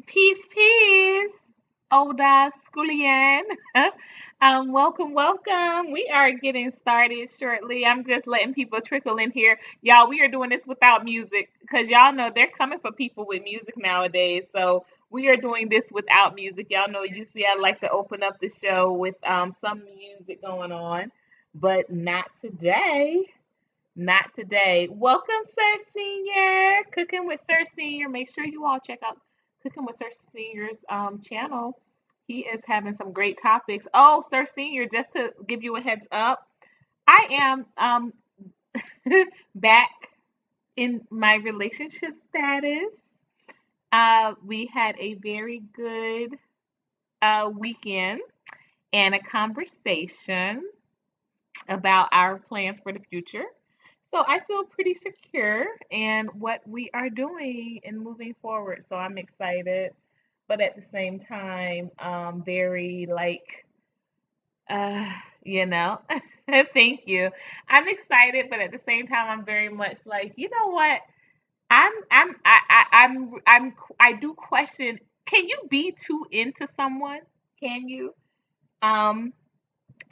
Peace, peace. Oda Sculian. Welcome, welcome. We are getting started shortly. I'm just letting people trickle in here. Y'all, we are doing this without music because y'all know they're coming for people with music nowadays. So we are doing this without music. Y'all know usually I like to open up the show with some music going on, but not today. Not today. Welcome, Sir Senior. Cooking with Sir Senior. Make sure you all check out Cooking with Sir Senior's channel. He is having some great topics. Oh, Sir Senior, just to give you a heads up, I am back in my relationship status. We had a very good weekend and a conversation about our plans for the future. So I feel pretty secure in what we are doing and moving forward. So I'm excited, but at the same time, very like, uh, you know, thank you. I'm excited, but at the same time, I'm very much like, you know what? I do question. Can you be too into someone? Can you? Um,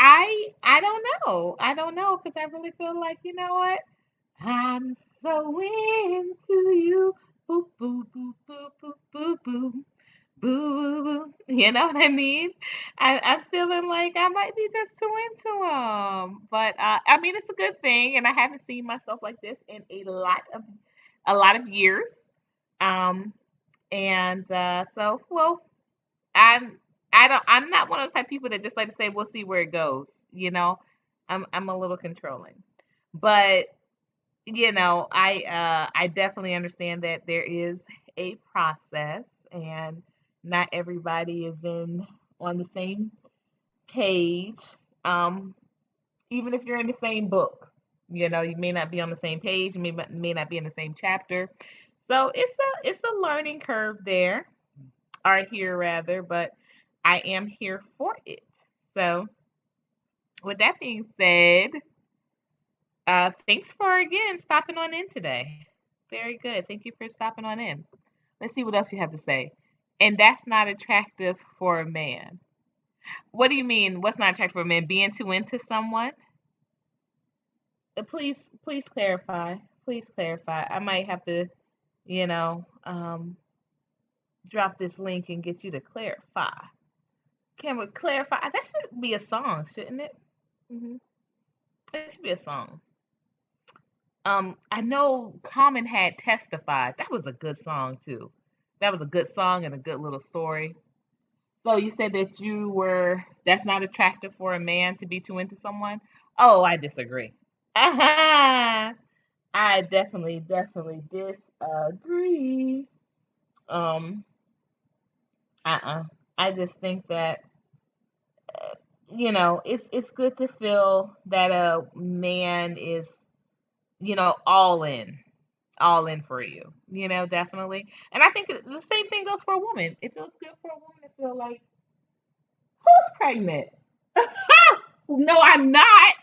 I don't know. I don't know because I really feel like, you know what? I'm so into you. Boop, boop, boop, boop, boop, boop, boop. Boo, boo, boo. You know what I mean? I'm feeling like I might be just too into him. But I mean, it's a good thing, and I haven't seen myself like this in a lot of years. Um, and so, well, I'm I'm not one of those type of people that just like to say we'll see where it goes. I'm a little controlling, but I definitely understand that there is a process and not everybody is in on the same page. Um, Even if you're in the same book, you may not be on the same page, you may not be in the same chapter. So it's a learning curve there, or here rather, but I am here for it. So with that being said, thanks for again stopping on in today. Very good. Thank you for stopping on in. Let's see what else you have to say. And that's not attractive for a man. What do you mean? What's not attractive for a man? Being too into someone? Please clarify. Please clarify. I might have to, you know, um, drop this link and get you to clarify. Can we clarify? That should be a song, shouldn't it? hmm It should be a song. I know Common had testified. That was a good song too. That was a good song and a good little story. So you said that that's not attractive for a man to be too into someone? Oh, I disagree. I definitely disagree. Um, uh-uh. I just think that it's good to feel that a man is, all in for you. Definitely. And I think the same thing goes for a woman. It feels good for a woman to feel like, who's pregnant? No, I'm not.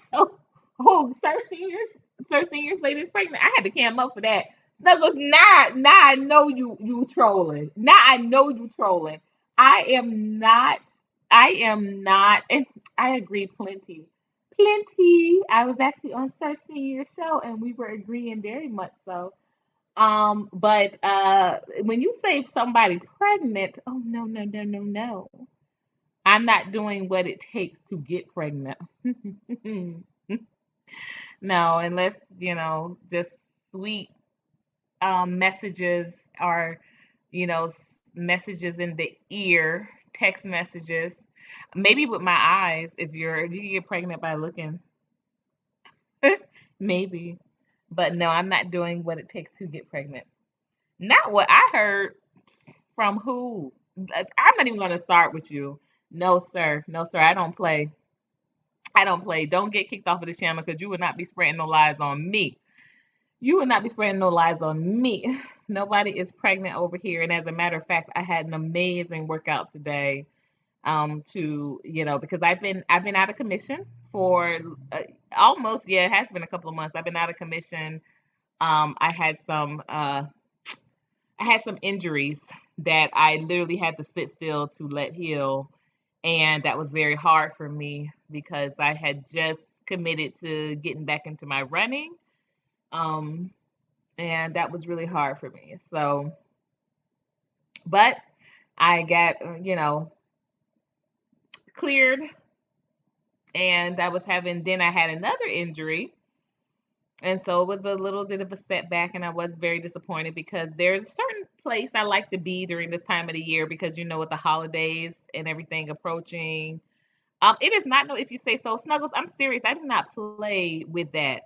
Oh, Sir Senior's lady is pregnant. I had to cam up for that. Snuggles, now I know you trolling. Now I know you trolling. I am not. I am not. And I agree plenty. Plenty. I was actually on Sir Senior's show and we were agreeing very much so. But when you say somebody pregnant, oh no, no, no, no, no. I'm not doing what it takes to get pregnant. No, unless, just sweet messages or, messages in the ear, text messages. Maybe with my eyes, if you get pregnant by looking, maybe. But no, I'm not doing what it takes to get pregnant. Not what I heard from who. I'm not even going to start with you. No, sir. No, sir. I don't play. I don't play. Don't get kicked off of the channel because you would not be spreading no lies on me. You would not be spreading no lies on me. Nobody is pregnant over here. And as a matter of fact, I had an amazing workout today. Because I've been out of commission for almost, yeah, it has been a couple of months. I've been out of commission. I had some injuries that I literally had to sit still to let heal. And that was very hard for me because I had just committed to getting back into my running. Um, and that was really hard for me. So, but I got, cleared, and then I had another injury. And so it was a little bit of a setback, and I was very disappointed because there's a certain place I like to be during this time of the year because, with the holidays and everything approaching. It is not no if you say so, Snuggles. I'm serious. I do not play with that.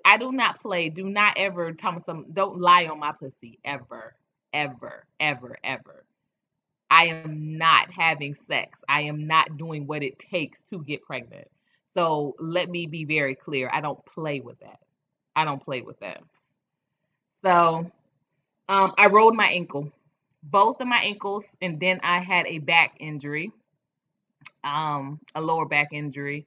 I do not play. Do not ever tell me some. Don't lie on my pussy ever, ever, ever, ever. I am not having sex. I am not doing what it takes to get pregnant. So let me be very clear. I don't play with that. I don't play with that. So I rolled my ankle, both of my ankles, and then I had a back injury, a lower back injury,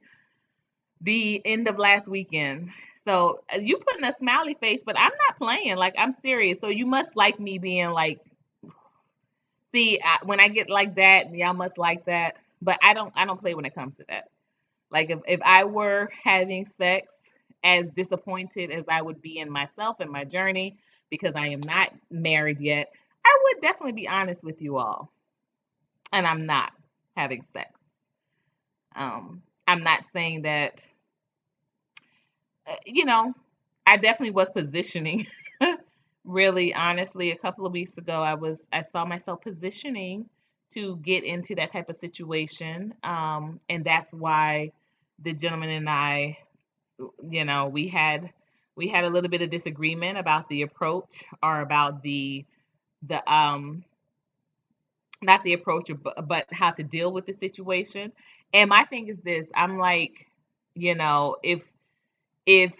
the end of last weekend. So you putting a smiley face, but I'm not playing. Like I'm serious. So you must like me being like, see, when I get like that, y'all must like that. But I don't play when it comes to that. Like if I were having sex, as disappointed as I would be in myself and my journey, because I am not married yet, I would definitely be honest with you all. And I'm not having sex. I'm not saying that, you know, I definitely was positioning. Really, honestly, a couple of weeks ago, I saw myself positioning to get into that type of situation, and that's why the gentleman and I, we had a little bit of disagreement about the approach or about the not the approach, but how to deal with the situation. And my thing is this: I'm like, if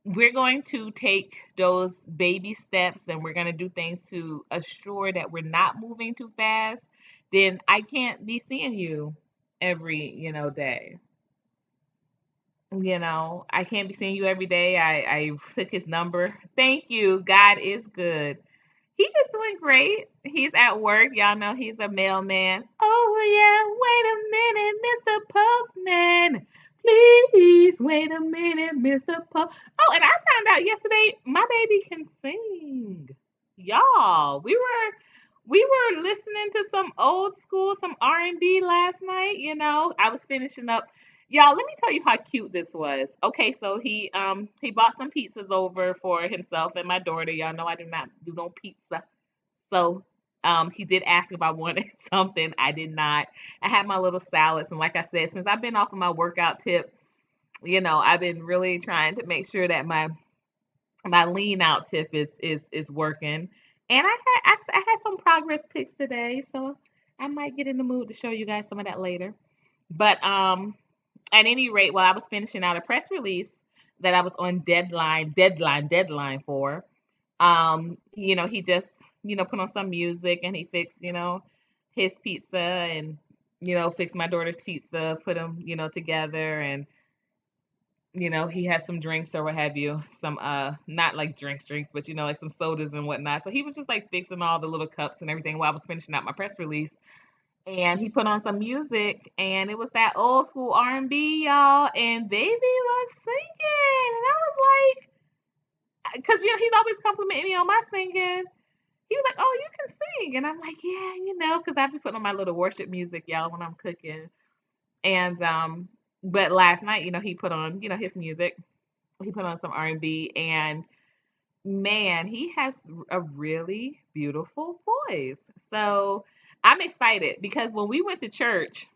we're going to take those baby steps and we're going to do things to assure that we're not moving too fast, then I can't be seeing you every, day. I can't be seeing you every day. I took his number. Thank you. God is good. He is doing great. He's at work. Y'all know he's a mailman. Oh, yeah. Wait a minute, Mr. Postman. Please wait a minute, Mr. Post. Oh, and I found out yesterday my baby can sing. Y'all, we were listening to some old school, some R&B last night. I was finishing up. Y'all, let me tell you how cute this was. Okay, so he bought some pizzas over for himself and my daughter. Y'all know I do not do no pizza. So he did ask if I wanted something. I did not. I had my little salads, and like I said, since I've been off of my workout tip, I've been really trying to make sure that my lean out tip is working. And I had some progress pics today, so I might get in the mood to show you guys some of that later. But at any rate, while I was finishing out a press release that I was on deadline for, he just, put on some music and he fixed, his pizza and, fixed my daughter's pizza, put them, together and, he had some drinks or what have you, some, not like drinks, but, like some sodas and whatnot. So he was just like fixing all the little cups and everything while I was finishing out my press release. And he put on some music and it was that old school R&B, y'all, and baby was singing. And I was like, because, he's always complimenting me on my singing. He was like, "Oh, you can sing." And I'm like, "Yeah, because I be putting on my little worship music, y'all, when I'm cooking." And but last night, he put on, his music. He put on some R&B, and man, he has a really beautiful voice. So I'm excited because when we went to church,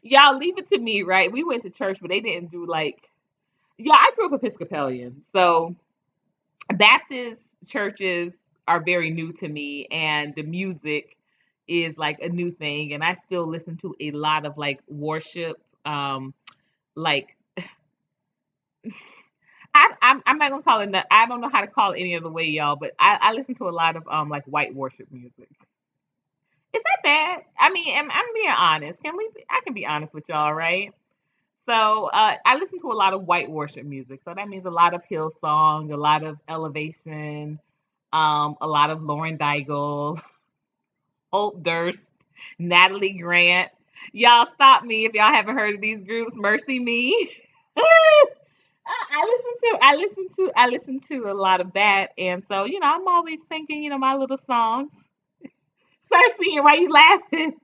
y'all leave it to me, right? We went to church, but they didn't do like, yeah, I grew up Episcopalian. So Baptist churches are very new to me, and the music is like a new thing. And I still listen to a lot of like worship, like I'm not gonna call it that. I don't know how to call it any other way, y'all. But I listen to a lot of like white worship music. Is that bad? I mean, I'm being honest. I can be honest with y'all, right? So I listen to a lot of white worship music. So that means a lot of Hillsong, a lot of Elevation, A lot of Lauren Daigle, Hope Durst, Natalie Grant. Y'all stop me if y'all haven't heard of these groups. Mercy Me. I listen to a lot of that, and so I'm always thinking, my little songs. Cersei, why you laughing?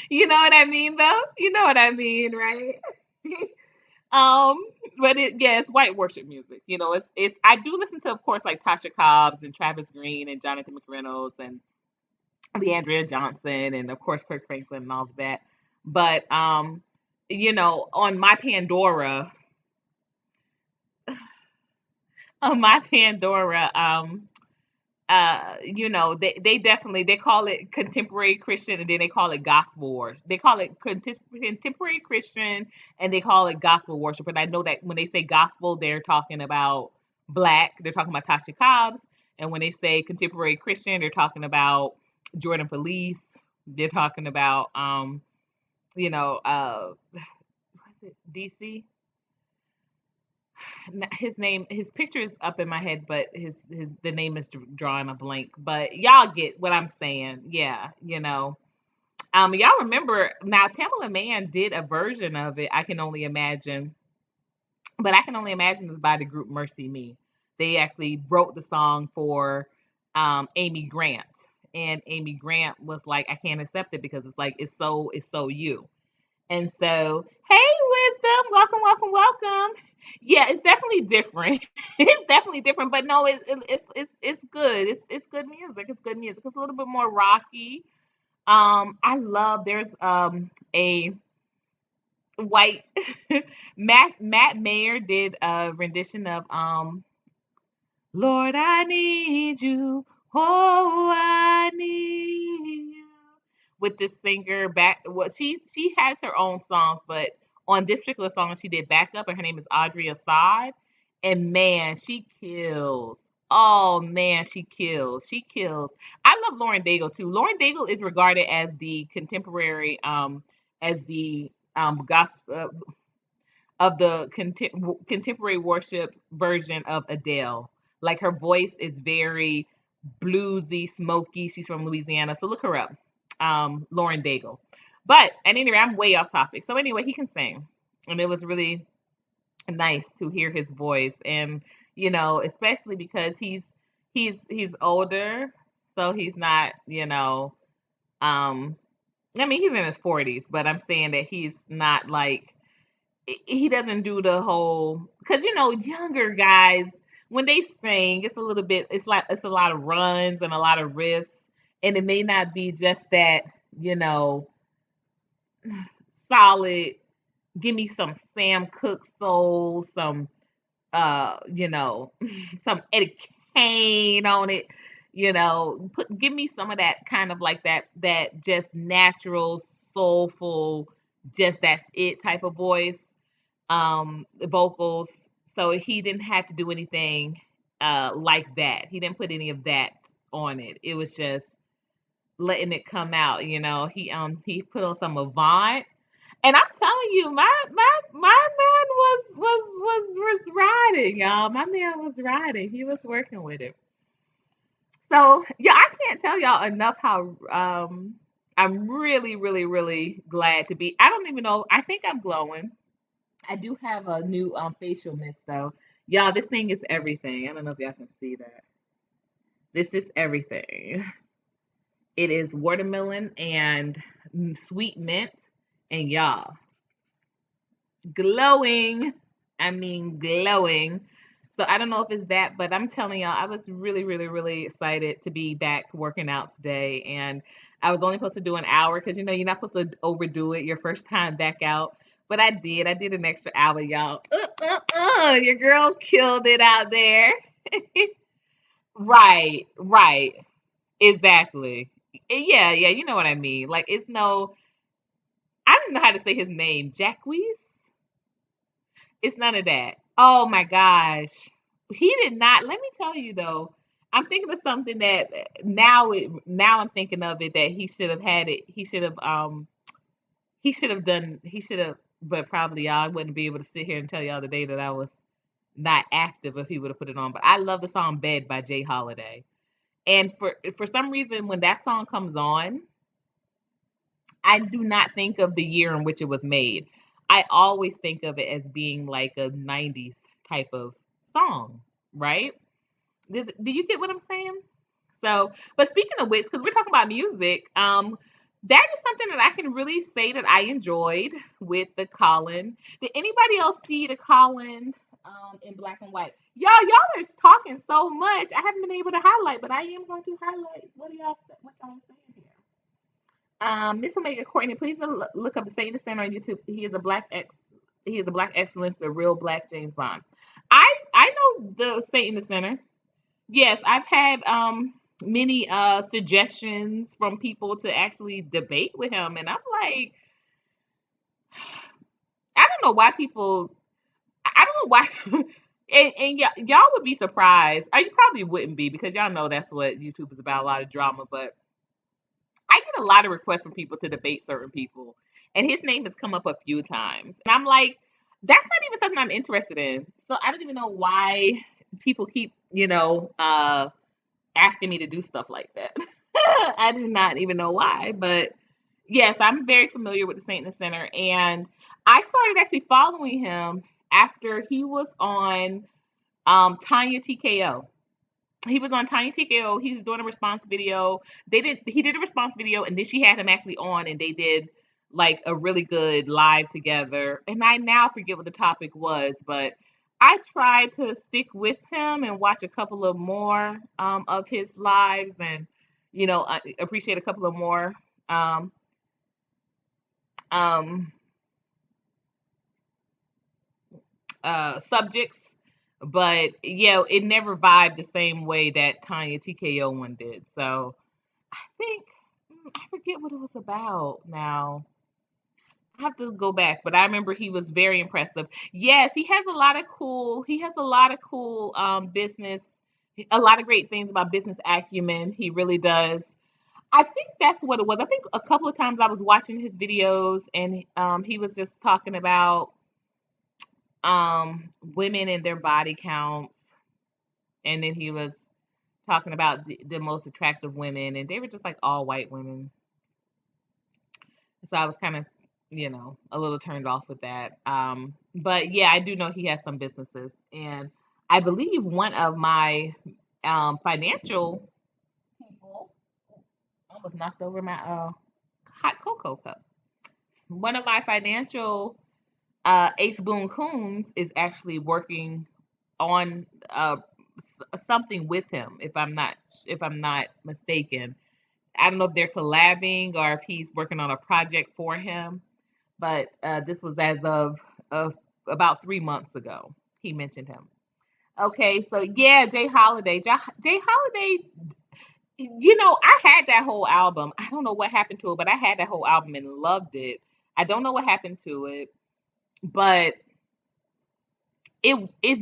You know what I mean, though. You know what I mean, right? um, but it's white worship music. It's I do listen to, of course, like Tasha Cobbs and Travis Green and Jonathan McReynolds and Leandria Johnson and of course Kirk Franklin and all of that. But on my Pandora, they definitely they call it contemporary Christian and then they call it gospel worship. They call it contemporary Christian and they call it gospel worship. And I know that when they say gospel, they're talking about black. They're talking about Tasha Cobbs. And when they say contemporary Christian, they're talking about Jordan Felice. They're talking about what's it, DC? His picture is up in my head, but his the name is drawing a blank. But y'all get what I'm saying. Yeah, y'all remember now Tamala Mann did a version of it, I Can Only Imagine, but I Can Only Imagine is by the group Mercy Me. They actually wrote the song for Amy Grant. And Amy Grant was like, I can't accept it because it's so you. And so, hey, Wisdom, welcome, welcome, welcome. Yeah, it's definitely different. It's definitely different, but no, it's good. It's good music. It's good music. It's a little bit more rocky. I love. There's a white Matt Mayer did a rendition of Lord, I need you. Oh, I need you. With this singer back, well, she has her own songs, but on this particular song, she did backup, and her name is Audrey Assad. And man, she kills. Oh man, she kills. She kills. I love Lauren Daigle too. Lauren Daigle is regarded as the contemporary, as the gospel of the contemporary worship version of Adele. Like her voice is very bluesy, smoky. She's from Louisiana, so look her up, Lauren Daigle. But at any rate, I'm way off topic. So anyway, he can sing, and it was really nice to hear his voice, and especially because he's older, so he's not, I mean, he's in his 40s, but I'm saying that he's not like he doesn't do the whole because younger guys when they sing it's a little bit it's like it's a lot of runs and a lot of riffs and it may not be just that you know solid give me some Sam Cooke soul some some Eddie Kane on it give me some of that kind of like that just natural soulful just that's it type of voice the vocals. So he didn't have to do anything like that. He didn't put any of that on it. It was just letting it come out. He put on some Avant, and I'm telling you, my man was riding, y'all. My man was riding. He was working with it. So yeah, I can't tell y'all enough how I'm really really really glad to be. I don't even know. I think I'm glowing. I do have a new facial mist though. Y'all, this thing is everything. I don't know if y'all can see that. This is everything. It is watermelon and sweet mint, and y'all, glowing. I mean, glowing. So I don't know if it's that, but I'm telling y'all, I was really, really, really excited to be back working out today. And I was only supposed to do an hour because you're not supposed to overdo it your first time back out. But I did. I did an extra hour, y'all. Your girl killed it out there. Right, right. Exactly. Yeah, yeah, you know what I mean. Like it's no I don't know how to say his name. Jacques? It's none of that. Oh my gosh. He did not. Let me tell you though. I'm thinking of something that now I'm thinking of it that he should have had it. He should have done he should have but probably y'all wouldn't be able to sit here and tell y'all the day that I was not active if he would have put it on. But I love the song "Bed" by Jay Holiday. And for some reason, when that song comes on, I do not think of the year in which it was made. I always think of it as being like a 90s type of song, right? Do you get what I'm saying? So, but speaking of which, because we're talking about music, that is something that I can really say that I enjoyed with the Colin. Did anybody else see the Colin in black and white? Y'all are talking so much. I haven't been able to highlight, but I am going to highlight. What y'all saying here? Miss Omega Courtney, please look up the Saint Center on YouTube. He is a black excellence, the real black James Bond. I know the Saint in the Center. Yes, I've had many suggestions from people to actually debate with him, and I'm like, I don't know why people. I don't know why. Y'all would be surprised. You probably wouldn't be because y'all know that's what YouTube is about, a lot of drama. But I get a lot of requests from people to debate certain people, and his name has come up a few times, and I'm like, that's not even something I'm interested in. So I don't even know why people keep, asking me to do stuff like that. I do not even know why, but yes, I'm very familiar with the Saint in the Center, and I started actually following him after he was on Tanya TKO. He was on Tiny TKO. He was doing a response video. He did a response video, and then she had him actually on, and they did like a really good live together. And I now forget what the topic was, but I tried to stick with him and watch a couple of more of his lives, and I appreciate a couple of more um, um, subjects. But yeah, it never vibed the same way that Tanya TKO one did. So think I forget what it was about now. I have to go back, but I remember he was very impressive. Yes, he has a lot of cool business, a lot of great things about business acumen. He really does. I think that's what it was. I think a couple of times I was watching his videos, and he was just talking about women and their body counts, and then he was talking about the most attractive women, and they were just like all white women. So I was kind of, a little turned off with that. But yeah, I do know he has some businesses, and I believe one of my financial people almost knocked over my hot cocoa cup. One of my financial Ace Boone Coons is actually working on something with him, if I'm not mistaken. I don't know if they're collabing or if he's working on a project for him, but this was as of about 3 months ago. He mentioned him. Okay, so yeah, Jay Holiday. Jay Holiday, I had that whole album. I don't know what happened to it, but I had that whole album and loved it. I don't know what happened to it, but it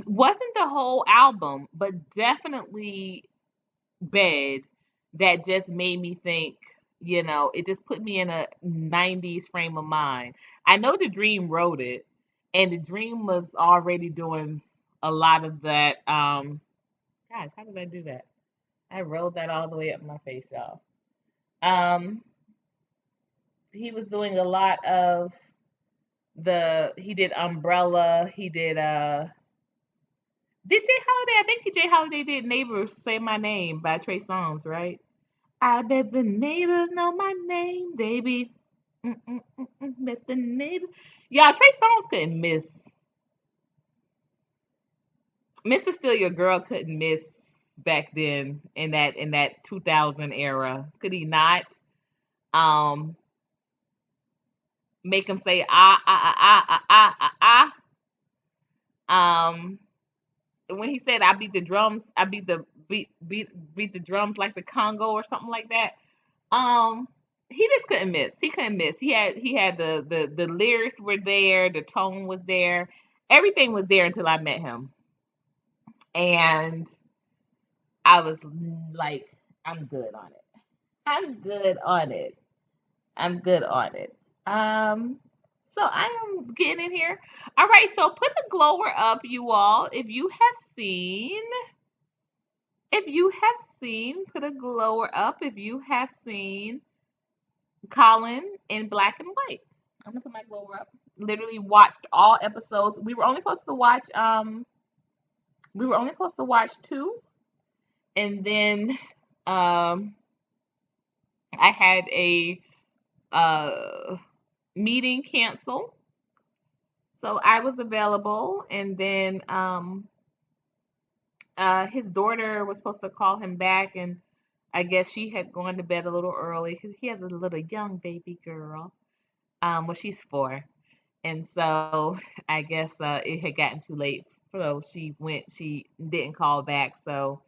wasn't the whole album, but definitely Bed that just made me think, it just put me in a 90s frame of mind. I know the Dream wrote it, and the Dream was already doing a lot of that. Guys, how did I do that? I rolled that all the way up my face, y'all. Um, he was doing a lot of he did Umbrella, he did Jay Holiday? I think Jay Holiday did Neighbors Say My Name by Trey Songz, right? I bet the neighbors know my name, baby. Let the neighbors. Y'all, Trey Songz couldn't miss. Mr. Still Your Girl couldn't miss back then in that 2000 era. Could he not? Um, make him say Um, when he said I beat the drums, I beat the drums like the Congo or something like that. Um, he just couldn't miss. He couldn't miss. He had the lyrics were there, the tone was there, everything was there until I met him, and I was like, I'm good on it. I'm good on it. I'm good on it. Um, So I am getting in here. All right, so put the glower up, you all. Put a glower up if you have seen Colin in black and white. I'm gonna put my glower up. Literally watched all episodes. We were only supposed to watch two, and then um I had a uh meeting cancel. So I was available, and then his daughter was supposed to call him back, and I guess she had gone to bed a little early because he has a little young baby girl. Well, she's 4, and so I guess it had gotten too late. So she didn't call back. So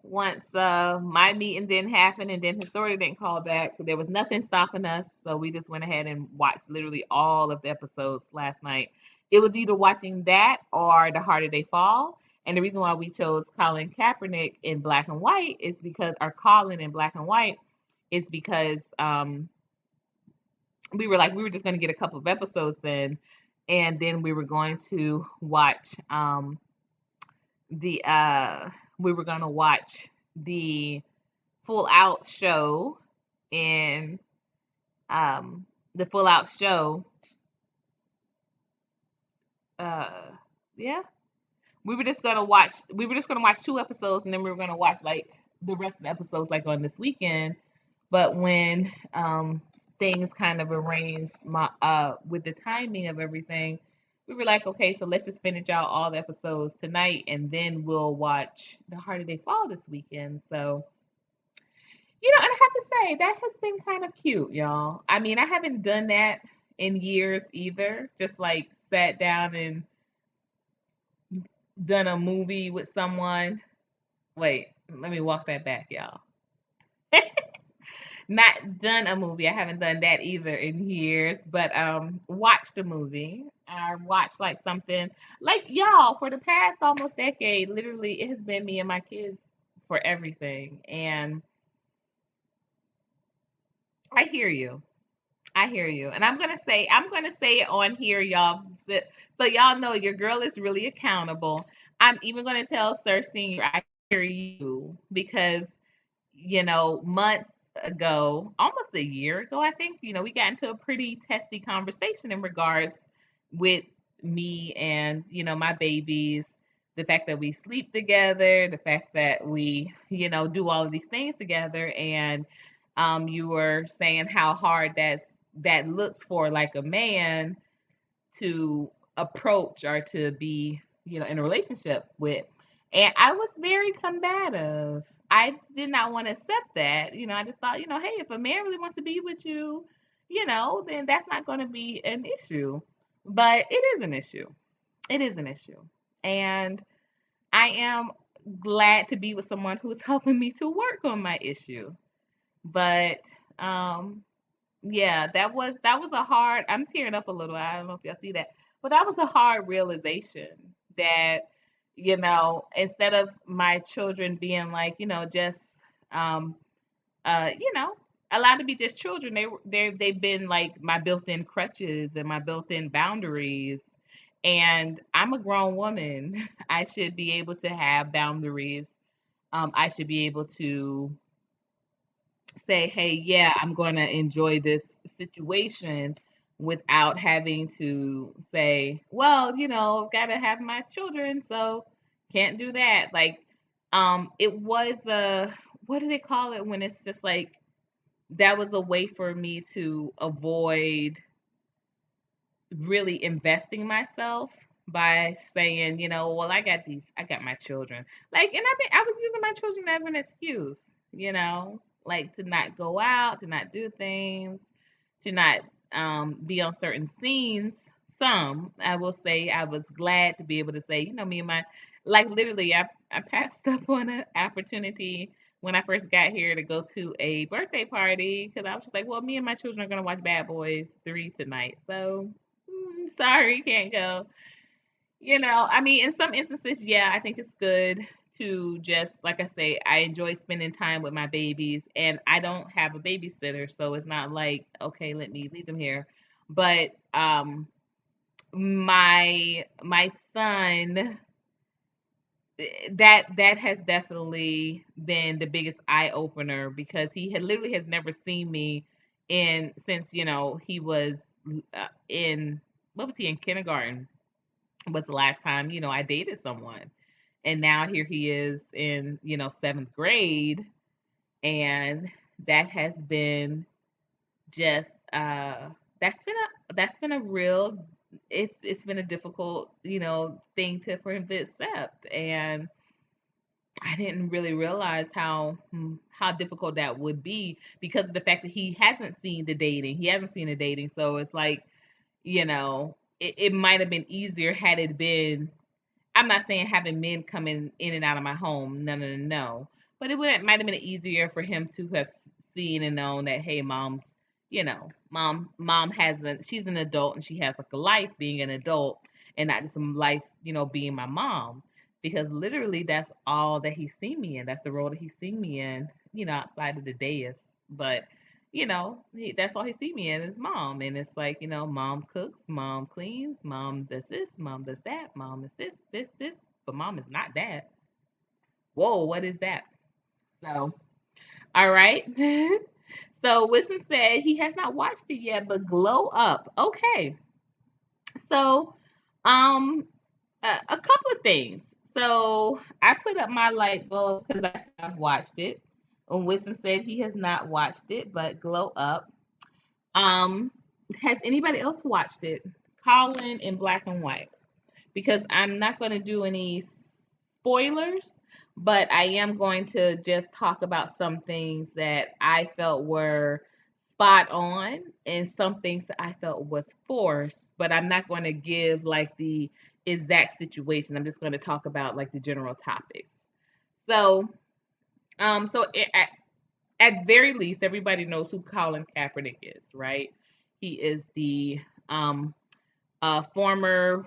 once my meeting didn't happen and then his daughter didn't call back, there was nothing stopping us. So we just went ahead and watched literally all of the episodes last night. It was either watching that or The Harder They Fall. And the reason why we chose Colin Kaepernick in black and white is because, or Colin in black and white, is because we were just going to get a couple of episodes in, and then we were going to watch the we were going to watch the Full Out show, and the Full Out show, uh yeah, we were just gonna watch 2 episodes, and then we were gonna watch like the rest of the episodes like on this weekend. But when things kind of arranged my with the timing of everything, we were like, okay, so let's just finish out all the episodes tonight, and then we'll watch The Harder They Fall this weekend. So and I have to say that has been kind of cute, y'all. I mean, I haven't done that in years either. Just like sat down and done a movie with someone. Wait, let me walk that back, y'all. Not done a movie. I haven't done that either in years, but watched a movie. I watched like something like y'all for the past almost decade. Literally, it has been me and my kids for everything. And I hear you. I hear you. And I'm gonna say it on here, y'all. So y'all know your girl is really accountable. I'm even gonna tell Sir Senior I hear you because, months ago, almost a year ago, I think, we got into a pretty testy conversation in regards with me and, my babies, the fact that we sleep together, the fact that we, do all of these things together. And you were saying how hard that looks for like a man to approach or to be, in a relationship with. And I was very combative. I did not want to accept that. I just thought, hey, if a man really wants to be with you, then that's not going to be an issue. But it is an issue. It is an issue. And I am glad to be with someone who's helping me to work on my issue. But um yeah, that was a hard. I'm tearing up a little. I don't know if y'all see that, but that was a hard realization that instead of my children being like just um uh you know allowed to be just children, they've been like my built-in crutches and my built-in boundaries. And I'm a grown woman. I should be able to have boundaries. I should be able to say, hey, yeah, I'm going to enjoy this situation without having to say, well, I've got to have my children, so can't do that. Like, it was what do they call it when it's just like that was a way for me to avoid really investing myself by saying, well, I got my children. Like, and I was using my children as an excuse, like to not go out, to not do things, to not be on certain scenes. Some, I will say, I was glad to be able to say, me and my, like literally, I passed up on an opportunity when I first got here to go to a birthday party because I was just like, well, me and my children are going to watch Bad Boys 3 tonight. So, sorry, can't go. I mean, in some instances, yeah, I think it's good to just, like I say, I enjoy spending time with my babies, and I don't have a babysitter, so it's not like, okay, let me leave them here. But my son, that has definitely been the biggest eye opener because he had literally has never seen me in since he was in what was he in kindergarten was the last time I dated someone, and now here he is in seventh grade, and that has been just that's been a real it's been a difficult thing to for him to accept, and I didn't really realize how difficult that would be because of the fact that he hasn't seen the dating. He hasn't seen the dating. So it's like, it might have been easier had it been. I'm not saying having men coming in and out of my home. No, no, no, no. But it might have been easier for him to have seen and known that, hey, mom hasn't. She's an adult and she has like a life being an adult and not just some life, being my mom. Because literally, that's all that he's seen me in. That's the role that he's seen me in, outside of the dais. But that's all he see me in is mom. And it's like, mom cooks, mom cleans, mom does this, mom does that, mom is this, but mom is not that. Whoa, what is that? So, all right. So Wisdom said he has not watched it yet, but Glow Up. Okay. So, um, a couple of things. So I put up my light bulb because I've watched it. And Wisdom said he has not watched it, but Glow Up. Um, has anybody else watched it? Colin in black and white. Because I'm not going to do any spoilers, but I am going to just talk about some things that I felt were spot on and some things that I felt was forced, but I'm not going to give like the exact situation. I'm just going to talk about like the general topics. So, at very least, everybody knows who Colin Kaepernick is, right? He is the former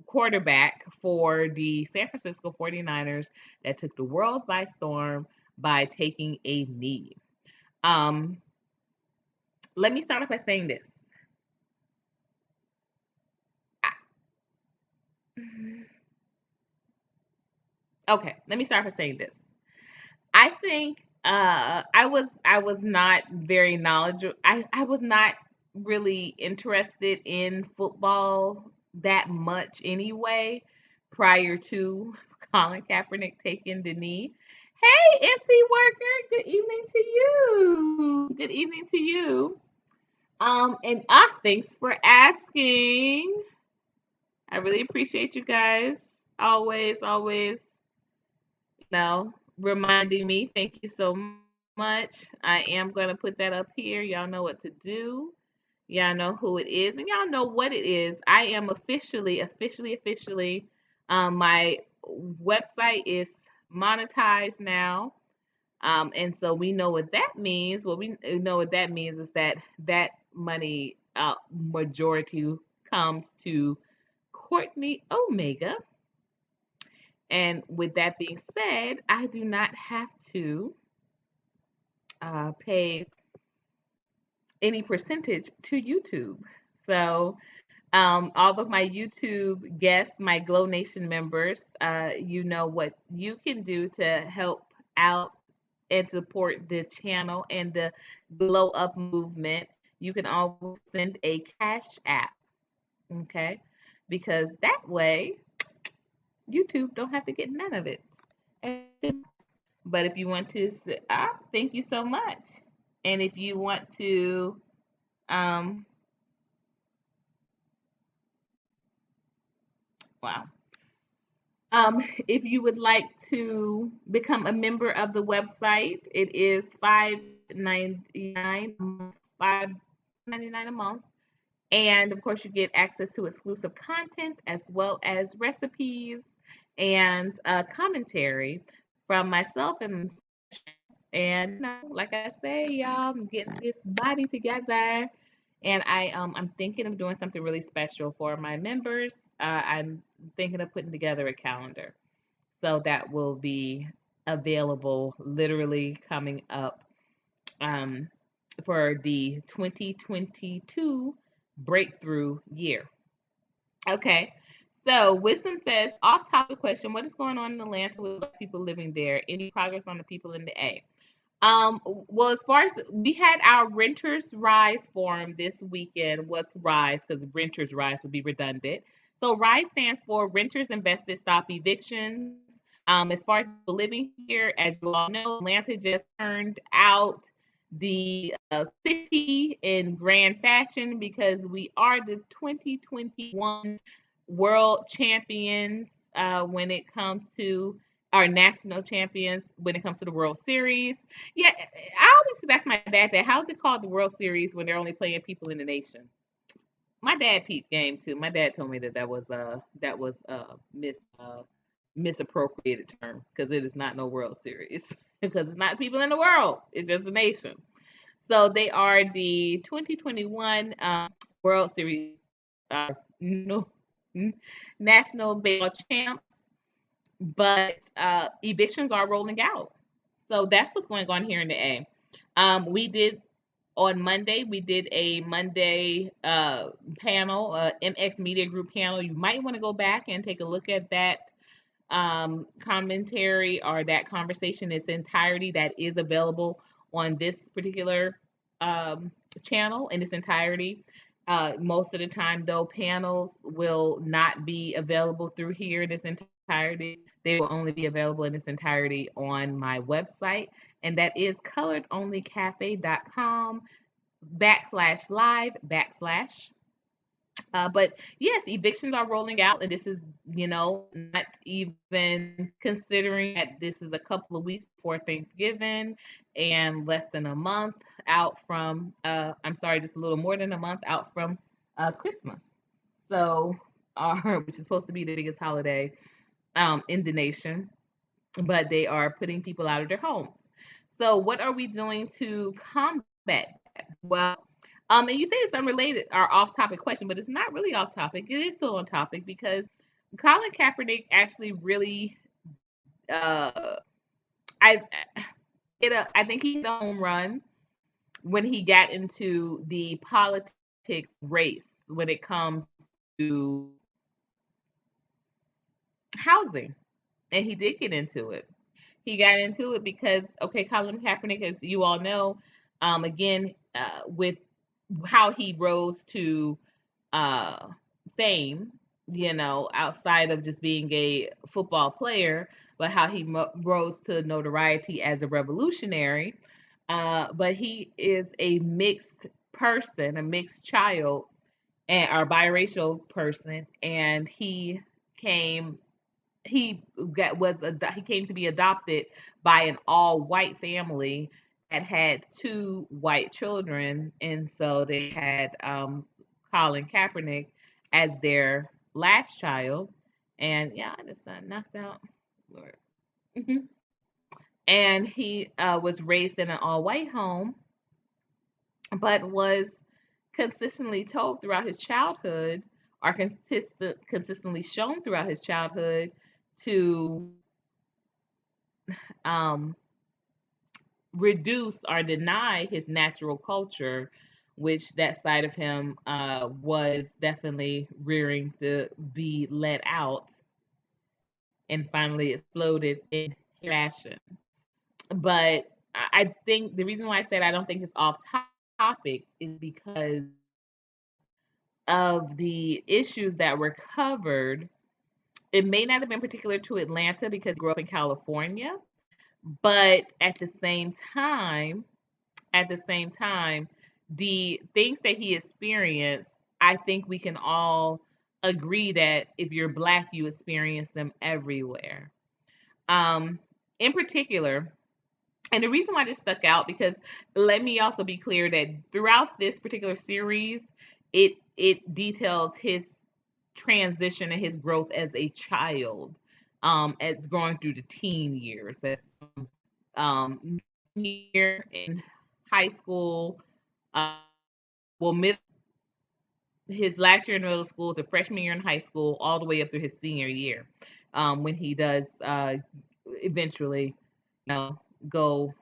quarterback for the San Francisco 49ers that took the world by storm by taking a knee. Um, Let me start off by saying this. Okay, let me start by saying this. I think I was not very knowledgeable. I was not really interested in football that much anyway prior to Colin Kaepernick taking the knee. Hey, NC worker, good evening to you. Good evening to you. And thanks for asking. I really appreciate you guys. Always, always, reminding me. Thank you so much. I am going to put that up here. Y'all know what to do. Y'all know who it is, and y'all know what it is. I am officially, my website is monetized now. And so we know what that means. What we know what that means is that that money, majority comes to Courtney Omega. And with that being said, I do not have to pay any percentage to YouTube. So, all of my YouTube guests, my Glow Nation members, you know what you can do to help out and support the channel and the Glow Up movement. You can always send a cash app, okay? Because that way YouTube don't have to get none of it. But if you want to, thank you so much. And if you want to, um, wow. If you would like to become a member of the website, it is $5.99 a month, $5.99 a month. And of course, you get access to exclusive content as well as recipes and commentary from myself and like I say, y'all, I'm getting this body together, and I'm thinking of doing something really special for my members. I'm thinking of putting together a calendar, so that will be available literally coming up um, for the 2022 breakthrough year. Okay. So Wisdom says, off topic question, what is going on in Atlanta with Black people living there? Any progress on the people in the A? Well, as far as we had our Renters Rise forum this weekend. What's Rise? Because Renters Rise would be redundant. So Rise stands for Renters Invested Stop Evictions. As far as living here, as you all know, Atlanta just turned out the city in grand fashion because we are the 2021 world champions when it comes to our national champions when it comes to the World Series. Yeah, I always ask my dad that. How's it called the World Series when they're only playing people in the nation? My dad peeped game too. My dad told me that that was misappropriated term because it is not no World Series because it's not people in the world. It's just a nation. So they are the 2021 World Series no, national baseball champs, but evictions are rolling out. So that's what's going on here in the A. We did on Monday. We did a Monday panel, MX Media Group panel. You might want to go back and take a look at that commentary or that conversation in its entirety. That is available on this particular channel in its entirety. Most of the time, though, panels will not be available through here in its entirety. They will only be available in its entirety on my website, and that is coloredonlycafe.com /live/. But yes, evictions are rolling out, and this is, not even considering that this is a couple of weeks before Thanksgiving and less than a month out from, I'm sorry, just a little more than a month out from Christmas. So, which is supposed to be the biggest holiday in the nation, but they are putting people out of their homes. So, what are we doing to combat that? Well, and you say it's unrelated or off topic question, but it's not really off topic. It is still on topic because Colin Kaepernick actually really, uh, I, I think he hit a home run when he got into the politics race when it comes to housing, and he did get into it. He got into it because, okay, Colin Kaepernick, as you all know, again, with how he rose to uh, fame, outside of just being a football player, but how he rose to notoriety as a revolutionary. But he is a mixed person, a mixed child, and or biracial person, and came he came to be adopted by an all white family that had two white children, and so they had Colin Kaepernick as their last child, and yeah, I just got knocked out. Lord. Mhm. And he was raised in an all white home, but was consistently told throughout his childhood, or consistently shown throughout his childhood to um, reduce or deny his natural culture, which that side of him was definitely rearing to be let out and finally exploded in fashion. But I think the reason why I said I don't think it's off topic is because of the issues that were covered. It may not have been particular to Atlanta because he grew up in California, but at the same time, the things that he experienced, I think we can all agree that if you're Black, you experience them everywhere. Um, in particular, and the reason why this stuck out, because let me also be clear that throughout this particular series, it details his transition and his growth as a child, as growing through the teen years. That's year in high school, uh, well, his last year in middle school, the freshman year in high school, all the way up through his senior year, when he does eventually, go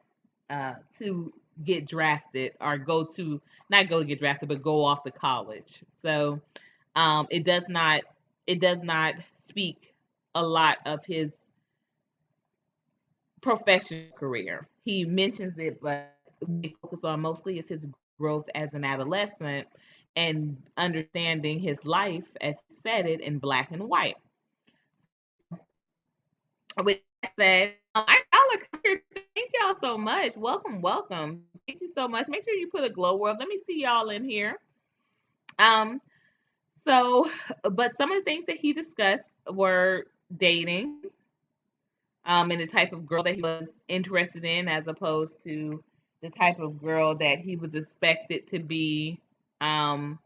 to get drafted or go to, not go get drafted, but go off to college. So it does not, it does not speak a lot of his professional career. He mentions it, but what they focus on mostly is his growth as an adolescent and understanding his life, as he said it, in black and white. With that said, y'all are here. Thank y'all so much. Welcome, welcome. Thank you so much. Make sure you put a glow world. Let me see y'all in here. Um, so, but some of the things that he discussed were dating, and the type of girl that he was interested in, as opposed to the type of girl that he was expected to be um,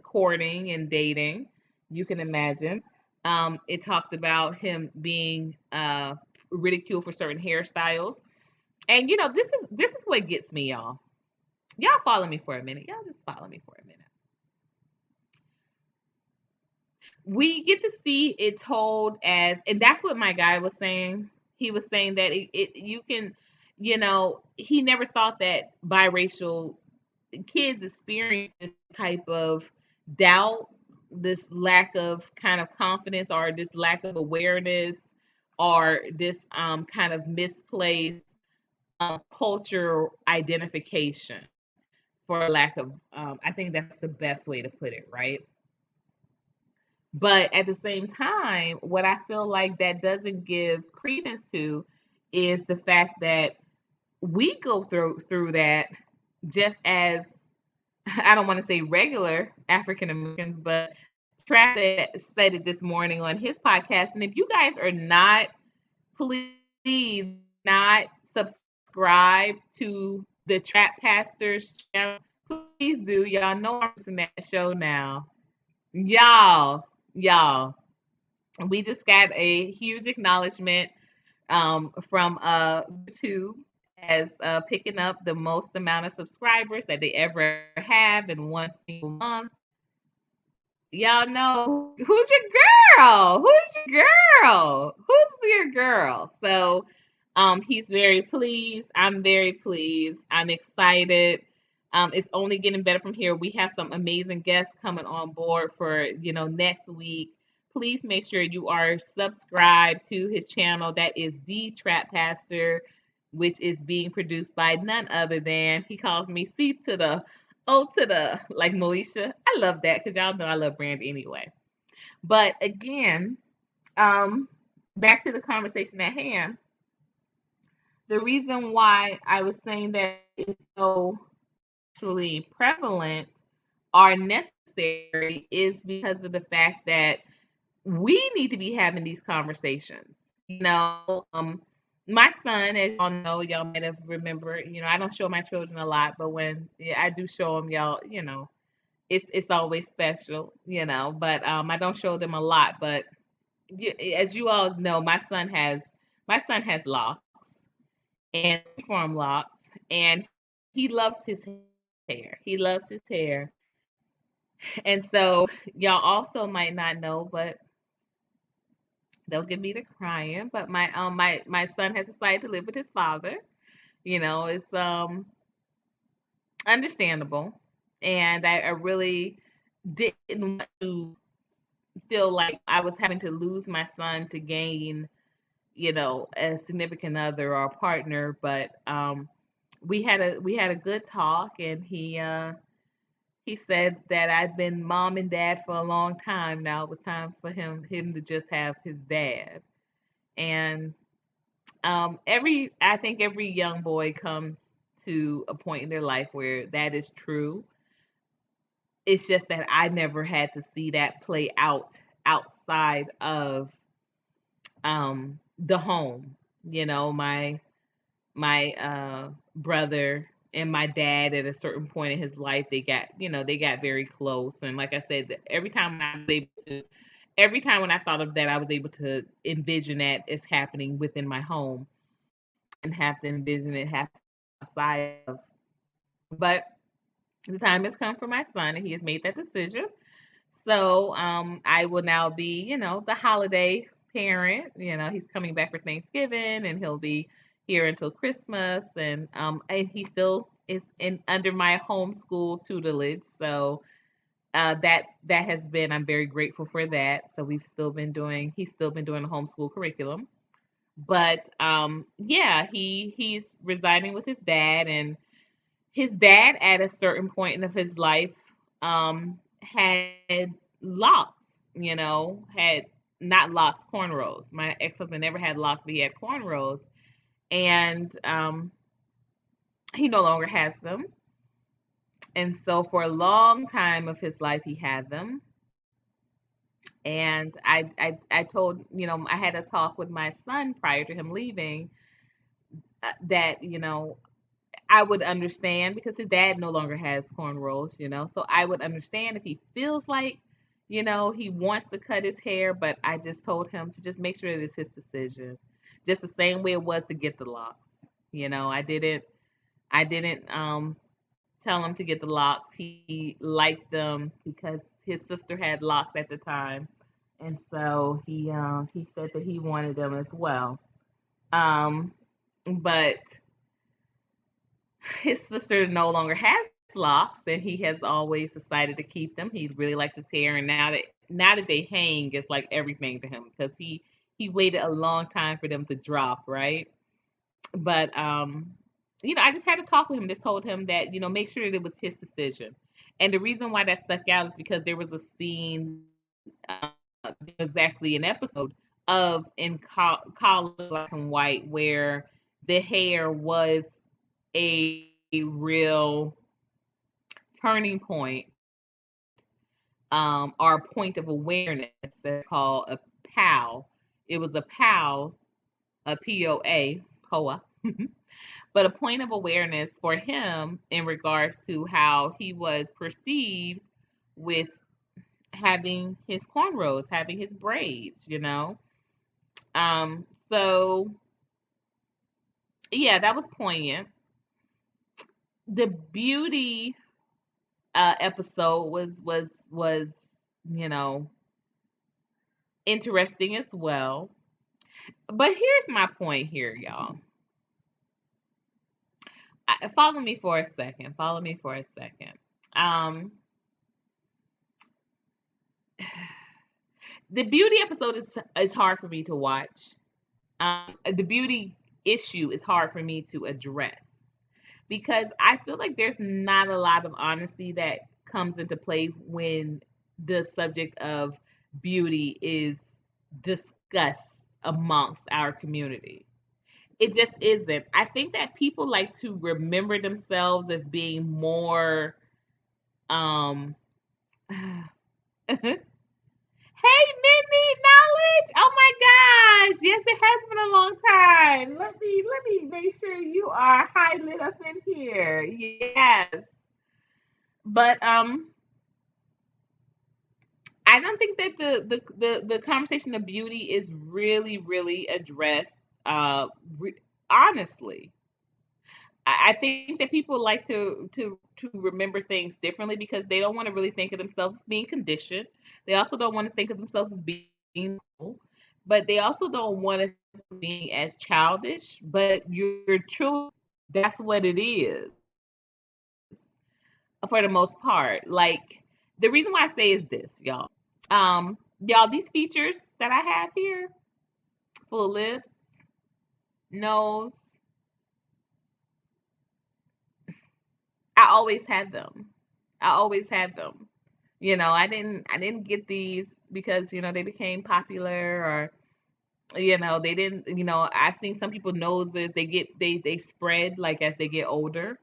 courting and dating. You can imagine. It talked about him being ridiculed for certain hairstyles, and this is what gets me, y'all. Y'all follow me for a minute. Y'all just follow me for a minute. We get to see it told as, and that's what my guy was saying. He was saying that you can, he never thought that biracial kids experience this type of doubt, this lack of kind of confidence, or this lack of awareness, or this kind of misplaced culture identification, for lack of, I think that's the best way to put it, right? But at the same time, what I feel like that doesn't give credence to is the fact that we go through that just as, I don't want to say regular African Americans, but Trap said it this morning on his podcast. And if you guys are not, please not subscribe to the Trap Pastors channel. Please do. Y'all know I'm in that show now. Y'all, we just got a huge acknowledgement from YouTube as picking up the most amount of subscribers that they ever have in one single month. Y'all know who's your girl? Who's your girl? Who's your girl? So he's very pleased. I'm very pleased. I'm excited. It's only getting better from here. We have some amazing guests coming on board for, next week. Please make sure you are subscribed to his channel. That is The Trap Pastor, which is being produced by none other than, he calls me C to the O to the, like Moesha. I love that because y'all know I love Brand anyway. But again, back to the conversation at hand. The reason why I was saying that it's so actually prevalent or necessary is because of the fact that we need to be having these conversations. My son, as y'all know, y'all might have remembered, I don't show my children a lot, but when I do show them, y'all, it's always special, but I don't show them a lot. But as you all know, my son has locks, and form locks, and he loves his hair. He loves his hair. And so y'all also might not know, but don't get me to crying. But my son has decided to live with his father. It's understandable. And I really didn't want to feel like I was having to lose my son to gain, a significant other or a partner. But we had a good talk, and he said that I've been mom and dad for a long time now. It was time for him to just have his dad. And I think every young boy comes to a point in their life where that is true. It's just that I never had to see that play out outside of the home. My brother and my dad, at a certain point in his life, they got very close. And like I said, every time when I thought of that, I was able to envision that as happening within my home and have to envision it happening outside of. But the time has come for my son, and he has made that decision. So I will now be, the holiday parent. He's coming back for Thanksgiving, and he'll be here until Christmas, and he still is in under my homeschool tutelage. So that has been, I'm very grateful for that. So he's still been doing the homeschool curriculum. But yeah, he's residing with his dad, and his dad at a certain point of his life had locks, had not locks, cornrows. My ex-husband never had locks, but he had cornrows. And he no longer has them. And so for a long time of his life, he had them. And I told, I had a talk with my son prior to him leaving, that, I would understand because his dad no longer has cornrows, so I would understand if he feels like, he wants to cut his hair, but I just told him to just make sure that it's his decision. Just the same way it was to get the locks. I didn't tell him to get the locks. He liked them because his sister had locks at the time, and so he said that he wanted them as well. Um, but his sister no longer has locks, and he has always decided to keep them. He really likes his hair, and now that they hang, it's like everything to him because he waited a long time for them to drop, right? But I just had to talk with him. Just told him that make sure that it was his decision. And the reason why that stuck out is because there was a scene. There was actually an episode of in Colin Black and White where the hair was a real turning point, or a point of awareness that's called a POW. It was a POW, a POA, POA, but a point of awareness for him in regards to how he was perceived with having his cornrows, having his braids. So yeah, that was poignant. The beauty episode was you know interesting as well. But here's my point here, y'all. Follow me for a second. Follow me for a second. Um, the beauty episode is hard for me to watch. The beauty issue is hard for me to address because I feel like there's not a lot of honesty that comes into play when the subject of beauty is discussed amongst our community. It just isn't. I think that people like to remember themselves as being more um Hey, Mindy, knowledge. Oh my gosh. Yes, it has been a long time. Let me make sure you are high lit up in here. Yes. But I don't think that the conversation of beauty is really addressed re- honestly. I think that people like to remember things differently because they don't want to really think of themselves as being conditioned. They also don't want to think of themselves as being old, but they also don't want to being as childish. But your children, that's what it is for the most part. Like the reason why I say is this, y'all. Y'all, these features that I have here, full lips, nose, I always had them. I always had them. I didn't get these because they became popular, or they didn't, I've seen some people noses, they spread like as they get older.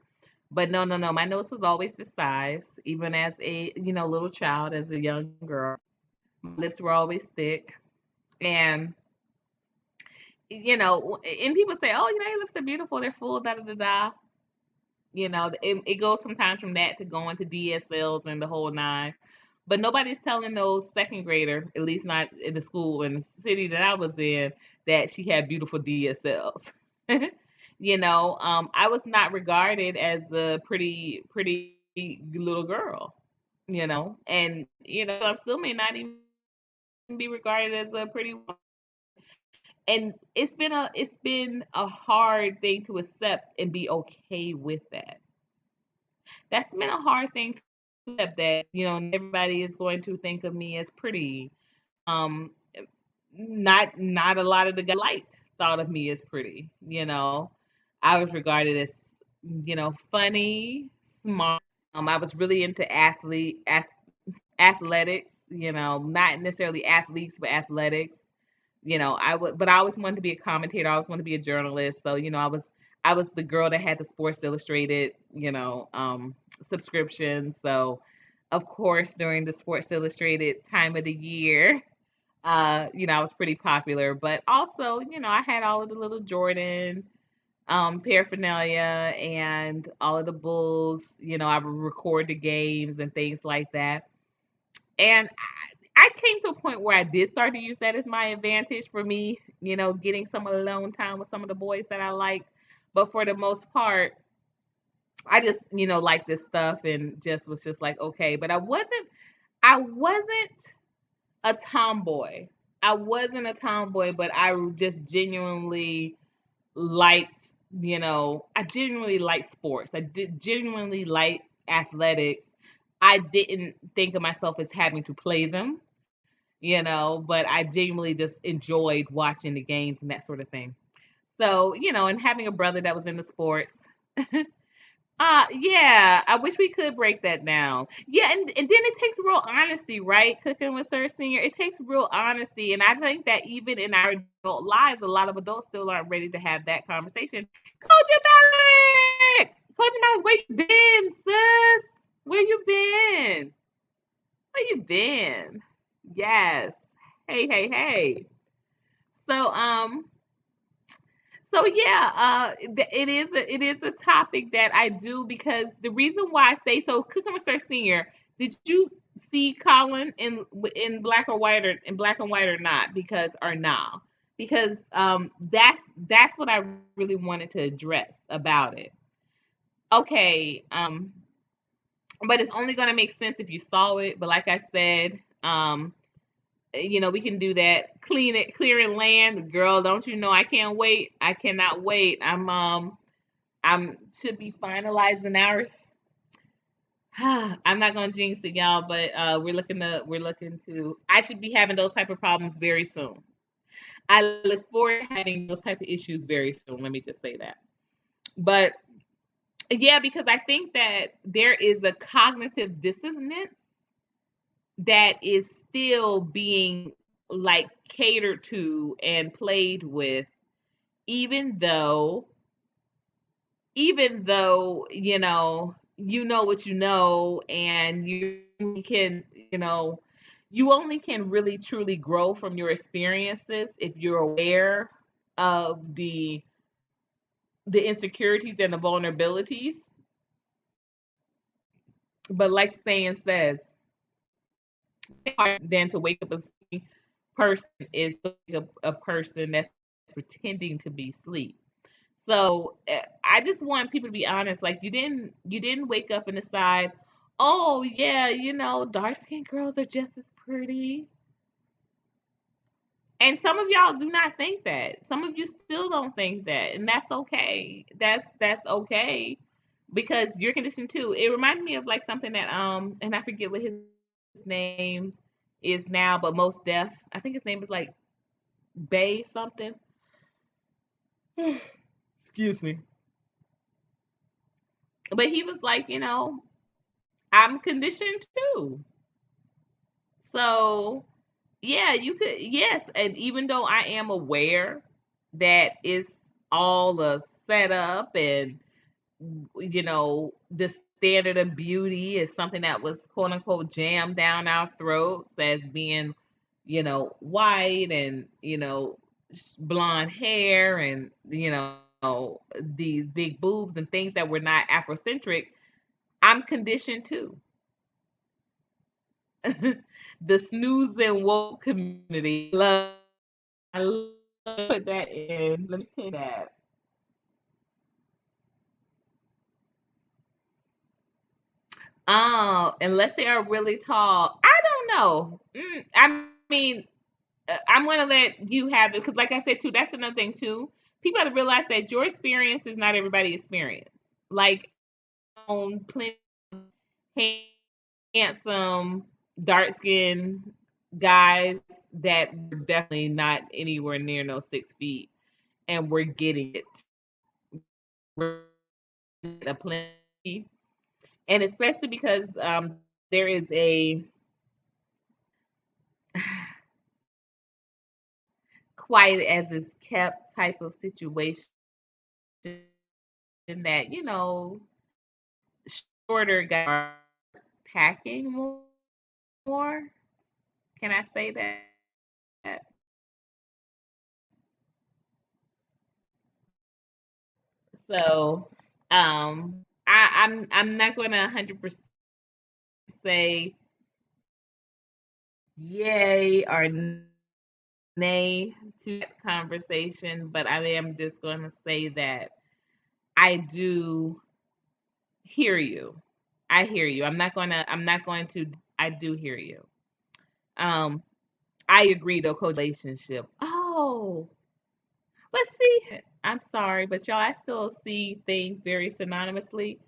But no, my nose was always this size, even as a little child, as a young girl. My lips were always thick. And and people say, oh, your lips are beautiful, they're full, da da da da. It goes sometimes from that to going to DSLs and the whole nine. But nobody's telling no second grader, at least not in the school in the city that I was in, that she had beautiful DSLs. I was not regarded as a pretty little girl. And I still may not even be regarded as a pretty woman. And it's been a hard thing to accept and be okay with that. That's been a hard thing to accept, that, everybody is going to think of me as pretty. Um, not a lot of the guys I liked thought of me as pretty. I was regarded as, funny, smart. I was really into athletics, not necessarily athletes, but athletics. But I always wanted to be a commentator. I always wanted to be a journalist. So, I was the girl that had the Sports Illustrated, subscription. So, of course, during the Sports Illustrated time of the year, I was pretty popular. But also, I had all of the little Jordan paraphernalia and all of the Bulls. I would record the games and things like that. And I came to a point where I did start to use that as my advantage for me, getting some alone time with some of the boys that I liked. But for the most part, I just, liked this stuff and just was just like, okay. But I wasn't a tomboy. I wasn't a tomboy, but I just genuinely liked, I genuinely liked sports. I did genuinely like athletics. I didn't think of myself as having to play them, but I genuinely just enjoyed watching the games and that sort of thing. So, and having a brother that was into sports. Yeah, I wish we could break that down. Yeah, and then it takes real honesty, right? Cooking with Sir Senior, it takes real honesty. And I think that even in our adult lives, a lot of adults still aren't ready to have that conversation. Coach Malik! Coach Malik, where you been, sis? Where you been? Where you been? Yes. Hey, hey, hey. So yeah, it is a topic that I do, because the reason why I say so, Cooking with Sir Senior, did you see Colin in black or white, or in black and white, or not? Because or nah. Because that's what I really wanted to address about it. Okay, but it's only gonna make sense if you saw it. But like I said, we can do that. Clearing land, girl. Don't you know? I can't wait. I cannot wait. I'm should be finalizing our. I'm not gonna jinx it, y'all, but we're looking to. I should be having those type of problems very soon. I look forward to having those type of issues very soon. Let me just say that. But yeah, because I think that there is a cognitive dissonance that is still being, like, catered to and played with, even though what you know, and you only can really truly grow from your experiences if you're aware of the insecurities and the vulnerabilities. But like the saying says, than to wake up a person is to wake up a person that's pretending to be asleep. So I just want people to be honest. Like, you didn't wake up and decide, oh yeah, dark skinned girls are just as pretty. And some of y'all do not think that. Some of you still don't think that, and that's okay. That's okay, because you're conditioned too. It reminded me of, like, something that, and I forget what his name is now, but Most Def. I think his name is like Bay something. Excuse me. But he was like, I'm conditioned too. So yeah, you could, yes, and even though I am aware that it's all a setup, and the standard of beauty is something that was, quote unquote, jammed down our throats as being, white, and blonde hair, and these big boobs and things that were not Afrocentric. I'm conditioned too. The snooze and woke community. I love put that in. Let me put that. Unless they are really tall, I don't know. I mean, I'm gonna let you have it, because, like I said too, that's another thing too. People have to realize that your experience is not everybody's experience. Like, on plenty handsome, dark skinned guys that were definitely not anywhere near no 6 feet, and we're getting it. We're getting a plenty, and especially because there is a quiet as is kept type of situation that shorter guys are packing more. Can I say that? So, I'm not going to 100% say yay or nay to that conversation, but I am just going to say that I do hear you. I hear you. I'm not going to I do hear you. Um I agree though, co-relationship. Oh, let's see. I'm sorry, but y'all, I still see things very synonymously.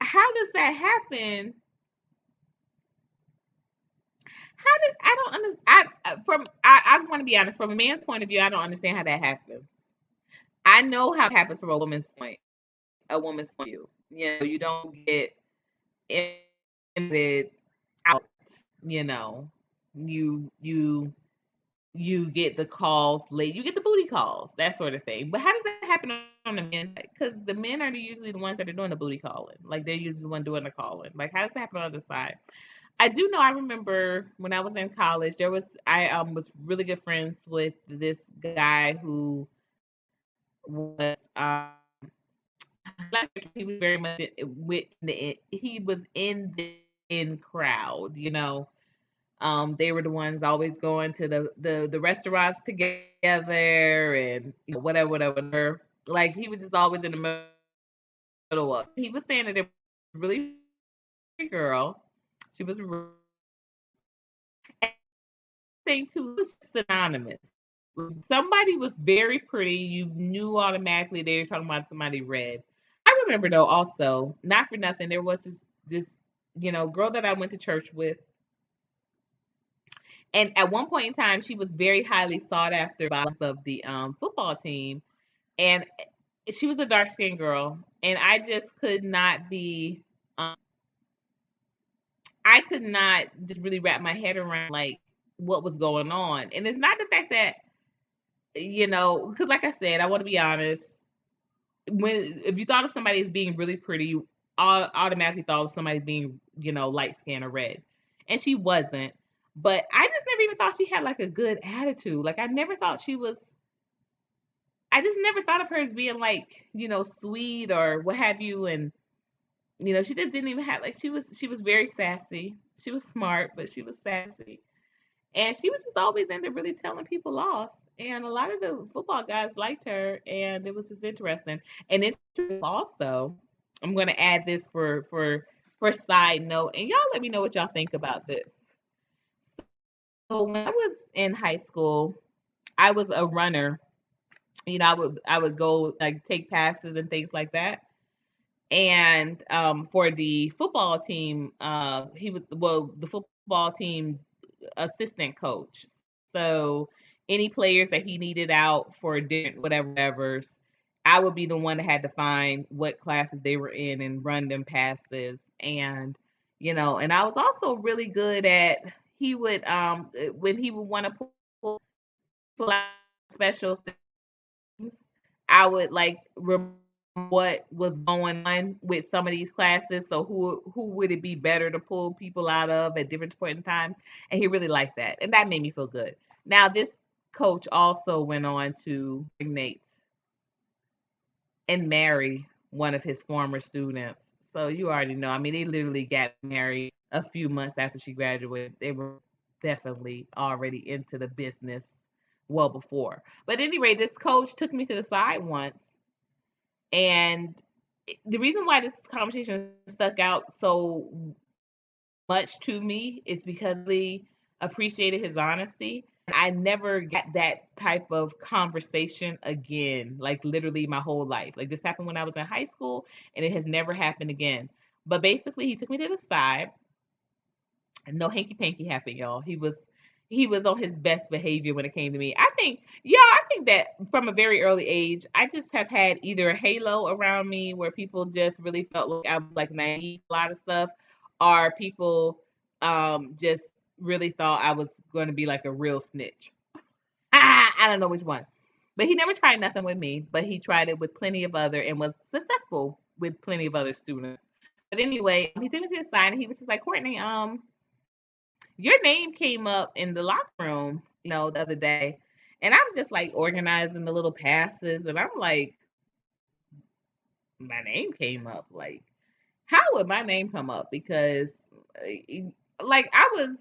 How does that happen? How did I don't understand? I want to be honest. From a man's point of view, I don't understand how that happens. I know how it happens from a woman's point of view. You don't get it out. You know, you you you get the calls late. You get the booty calls, that sort of thing. But how does that happen on the men? Because the men are usually the ones that are doing the booty calling. Like they're usually the one doing the calling. Like how does that happen on the other side? I do know. I remember when I was in college, I was really good friends with this guy who was he was very much he was in the in crowd. They were the ones always going to the restaurants together and whatever, whatever. Like he was just always in the middle of. He was saying that there was a really pretty girl. She was thing too was synonymous. Somebody was very pretty. You knew automatically they were talking about somebody red. I remember though also, not for nothing, there was this girl that I went to church with, and at one point in time, she was very highly sought after by of the football team, and she was a dark skinned girl, and I just could not be. I could not just really wrap my head around like what was going on, and it's not the fact that because like I said, I want to be honest. If you thought of somebody as being really pretty, you automatically thought of somebody as being light skin or red, and she wasn't. But I just never even thought she had like a good attitude. Like I never thought she was. I just never thought of her as being like sweet or what have you, and she just didn't even have like she was very sassy. She was smart, but she was sassy. And she was just always into really telling people off. And a lot of the football guys liked her, and it was just interesting. And interesting also, I'm going to add this for side note, and y'all let me know what y'all think about this. So when I was in high school, I was a runner. I would go like take passes and things like that. And for the football team, he was well the football team assistant coach. So any players that he needed out for different whatever's, I would be the one that had to find what classes they were in and run them passes. And and I was also really good at he would when he would want to pull out special things, I would like remember what was going on with some of these classes. So who would it be better to pull people out of at different point in times? And he really liked that, and that made me feel good. Now this coach also went on to impregnate and marry one of his former students. So you already know. I mean, they literally got married a few months after she graduated. They were definitely already into the business well before. But anyway, this coach took me to the side once, and the reason why this conversation stuck out so much to me is because he appreciated his honesty. I never got that type of conversation again, like literally my whole life. Like this happened when I was in high school, and it has never happened again. But basically, he took me to the side. No hanky panky happened, y'all. He was on his best behavior when it came to me. I think that from a very early age, I just have had either a halo around me where people just really felt like I was like naive to a lot of stuff, or people just really thought I was going to be like a real snitch. I don't know which one. But he never tried nothing with me, but he tried it with plenty of other and was successful with plenty of other students. But anyway, he took me to the side and he was just like, Courtney, your name came up in the locker room, the other day. And I'm just like organizing the little passes and I'm like, my name came up. Like, how would my name come up? Because like I was,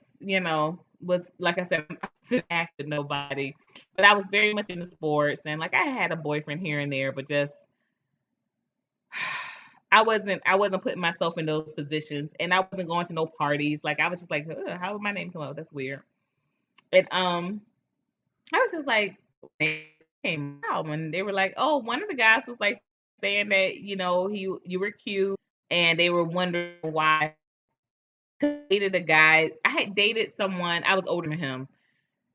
was like I said, I wasn't acting nobody, but I was very much into sports and like I had a boyfriend here and there, but just I wasn't putting myself in those positions and I wasn't going to no parties. Like I was just like, "Ugh, how would my name come up? That's weird." And I was just like, they came out when they were like, oh, one of the guys was like saying that, you were cute and they were wondering why. I dated a guy. I had dated someone, I was older than him.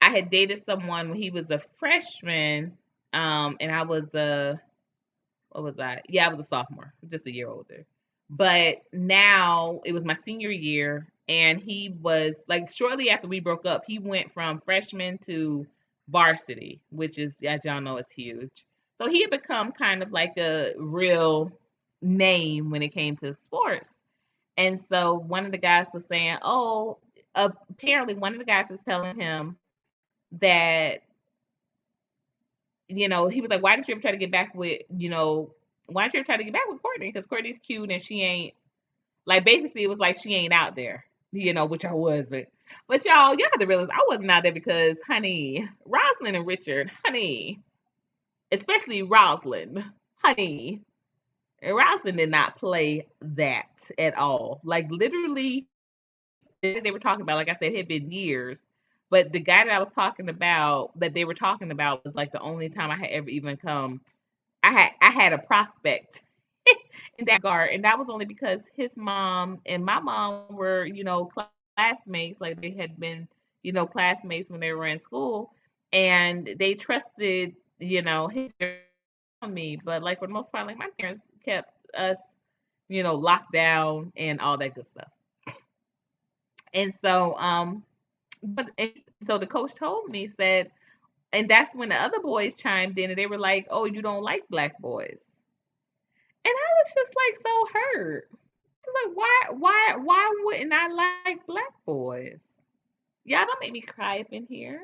I had dated someone when he was a freshman, and I was what was I? Yeah, I was a sophomore, just a year older. But now it was my senior year, and he was like shortly after we broke up, he went from freshman to varsity, which is, as y'all know, is huge. So he had become kind of like a real name when it came to sports. And so one of the guys was saying, oh, apparently one of the guys was telling him that he was like, why didn't you ever try to get back with, why didn't you ever try to get back with Courtney? Because Courtney's cute and she ain't, like, basically it was like she ain't out there, which I wasn't. But y'all have to realize I wasn't out there because, honey, Rosalind and Richard, honey, especially Rosalind, honey, and Rosalind did not play that at all. Like, literally, they were talking about, like I said, it had been years. But the guy that I was talking about, that they were talking about, was like the only time I had ever even come. I had a prospect in that regard, and that was only because his mom and my mom were, classmates. Like they had been, classmates when they were in school, and they trusted, his on me. But like for the most part, like my parents kept us, locked down and all that good stuff. And so, so the coach told me, said, and that's when the other boys chimed in and they were like, "Oh, you don't like black boys." And I was just like so hurt. I was like, why wouldn't I like black boys? Y'all don't make me cry up in here.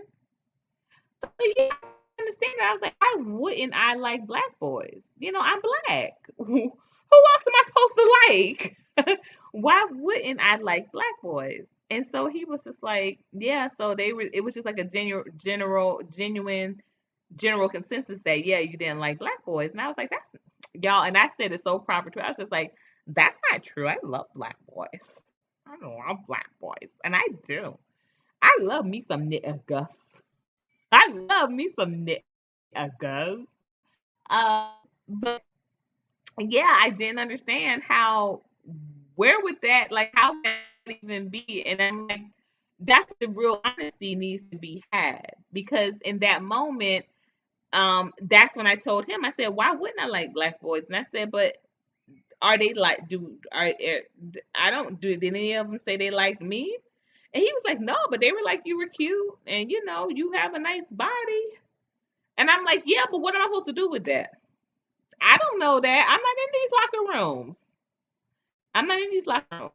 But yeah, I understand that. I was like, why wouldn't I like black boys? I'm black. Who else am I supposed to like? Why wouldn't I like black boys? And so he was just like, yeah. So it was just like a general consensus that yeah, you didn't like black boys. And I was like, that's y'all. And I said it so proper too. I was just like, that's not true. I love black boys. I love black boys, and I do. I love me some niggas. I love me some niggas. But yeah, I didn't understand how. Where would that like? How would that even be? And I'm like, that's the real honesty needs to be had because in that moment, that's when I told him. I said, why wouldn't I like black boys? And I said, but are they like I don't do did any of them say they liked me? And he was like, no, but they were like you were cute and you have a nice body. And I'm like, yeah, but what am I supposed to do with that? I don't know that. I'm not in these locker rooms. I'm not in these locker rooms.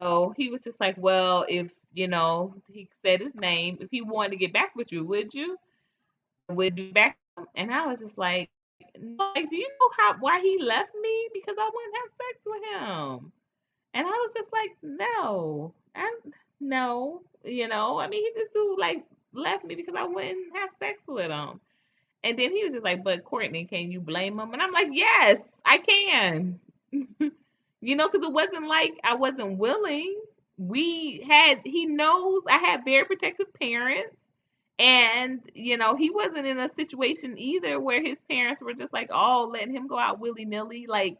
So he was just like, well, if he said his name, if he wanted to get back with you, would you? Would you back? And I was just like, no, like, do you know why he left me? Because I wouldn't have sex with him. And I was just like, no, no, I mean, he just like left me because I wouldn't have sex with him. And then he was just like, but Courtney, can you blame him? And I'm like, yes, I can. Because it wasn't like I wasn't willing. He knows I had very protective parents. And, he wasn't in a situation either where his parents were just like, oh, letting him go out willy nilly. Like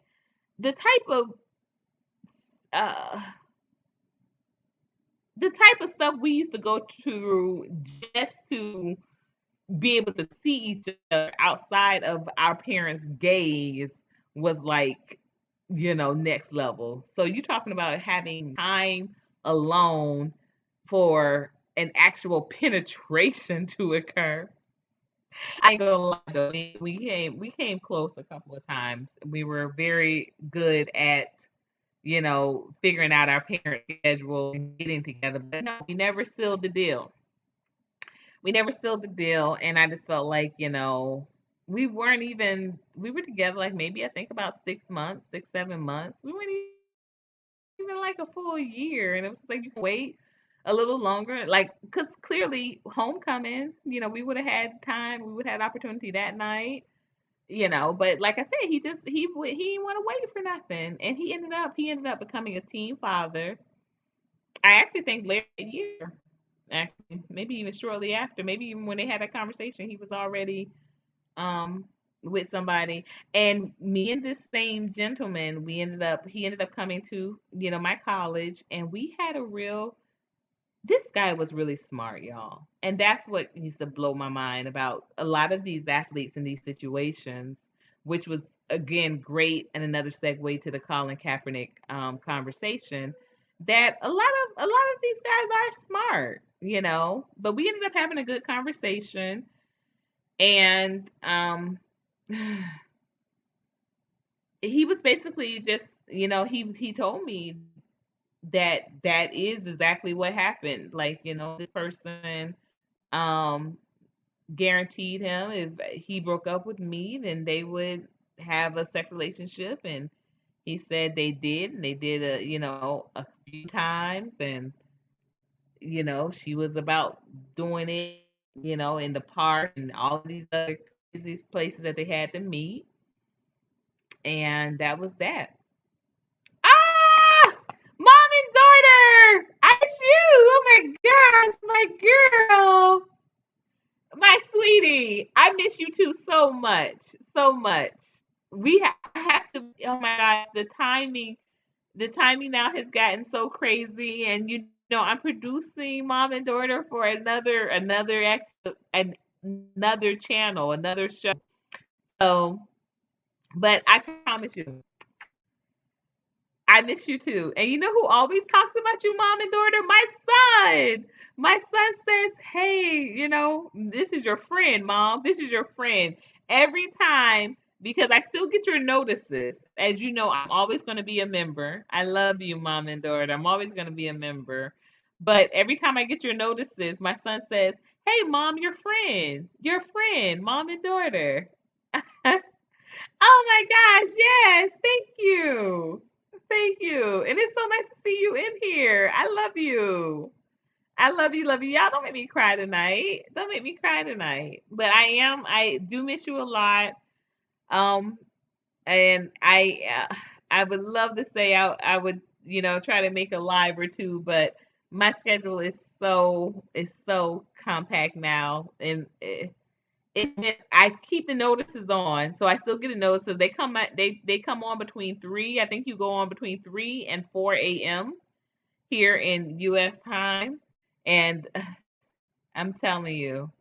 the type of uh the type of stuff we used to go through just to be able to see each other outside of our parents' gaze was like, next level. So you talking about having time alone for an actual penetration to occur. I ain't gonna lie though, we came close a couple of times. We were very good at, figuring out our parent schedule and getting together. But no, we never sealed the deal. We never sealed the deal, and I just felt like, we were together like maybe I think about 6 months, 6, 7 months. We weren't even like a full year, and it was just like you can wait a little longer, like because clearly homecoming, we would have had time, we would have had opportunity that night, but like I said, he didn't want to wait for nothing, and he ended up becoming a teen father. I actually think later that year, actually, maybe even shortly after, maybe even when they had a conversation, he was already um with somebody. And me and this same gentleman, he ended up coming to, my college, and we had a real this guy was really smart, y'all. And that's what used to blow my mind about a lot of these athletes in these situations, which was again great, and another segue to the Colin Kaepernick conversation. That a lot of these guys are smart, but we ended up having a good conversation, and he was basically just, he told me that that is exactly what happened. Like, this person um guaranteed him if he broke up with me, then they would have a sex relationship. And he said they did, and they did a few times. And she was about doing it, in the park and all these other crazy places that they had to meet. And that was that. Ah, mom and daughter, I miss you. Oh my gosh, my girl, my sweetie, I miss you too so much, so much. I have to. Oh my gosh, the timing now has gotten so crazy, and I'm producing mom and daughter for another channel, another show. So, but I promise you, I miss you too. And you know who always talks about you, mom and daughter? My son. My son says, "Hey, this is your friend, mom. This is your friend." Every time, because I still get your notices. As you know, I'm always going to be a member. I love you, mom and daughter. I'm always going to be a member. But every time I get your notices, my son says, "Hey, mom, your friend, mom and daughter." Oh my gosh, yes. Thank you. Thank you. And it's so nice to see you in here. I love you. I love you, love you. Y'all don't make me cry tonight. Don't make me cry tonight. But I do miss you a lot. Um, and I would love to say I would, try to make a live or two, but my schedule is so compact now, and I keep the notices on, so I still get the notices. They come on between three. I think you go on between 3 and 4 a.m. here in U.S. time, and I'm telling you,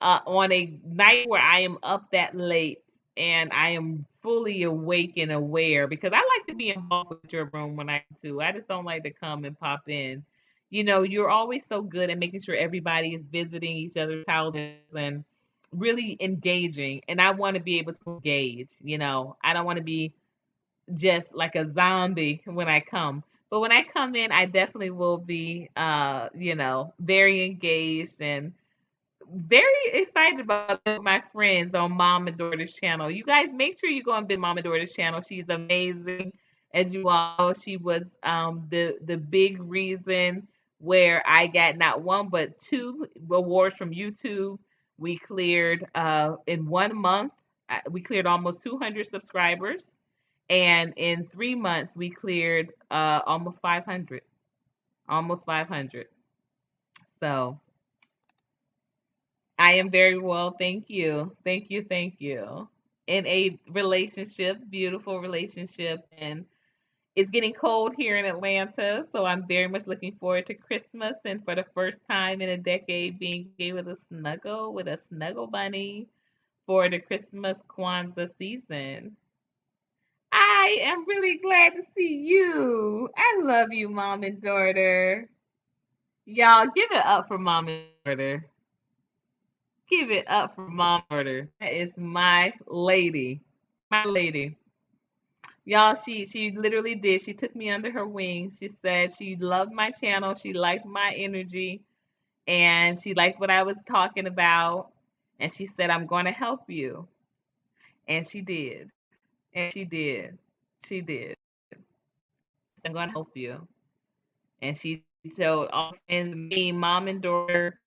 on a night where I am up that late and I am fully awake and aware, because I like to be involved with your room when I do. I just don't like to come and pop in. You're always so good at making sure everybody is visiting each other's houses and really engaging. And I want to be able to engage. I don't want to be just like a zombie when I come. But when I come in, I definitely will be, very engaged and very excited about my friends on Mom and Daughter's channel. You guys make sure you go and visit Mom and Daughter's channel. She's amazing. As you all know, she was the big reason where I got not one but two awards from YouTube. We cleared in 1 month, we cleared almost 200 subscribers, and in 3 months we cleared almost 500, almost 500. So I am very well, thank you. Thank you, thank you. In a relationship, beautiful relationship, and It's getting cold here in Atlanta, so I'm very much looking forward to Christmas and for the first time in a decade being able to snuggle with a snuggle bunny for the Christmas Kwanzaa season. I am really glad to see you. I love you, mom and daughter. Y'all, give it up for mom and daughter. Give it up for mom and daughter. That is my lady. My lady. Y'all, she literally did. She took me under her wing. She said she loved my channel. She liked my energy and she liked what I was talking about. And she said, I'm going to help you. And she did. And she did. She did. I'm going to help you. And she told all friends, me, mom and daughter,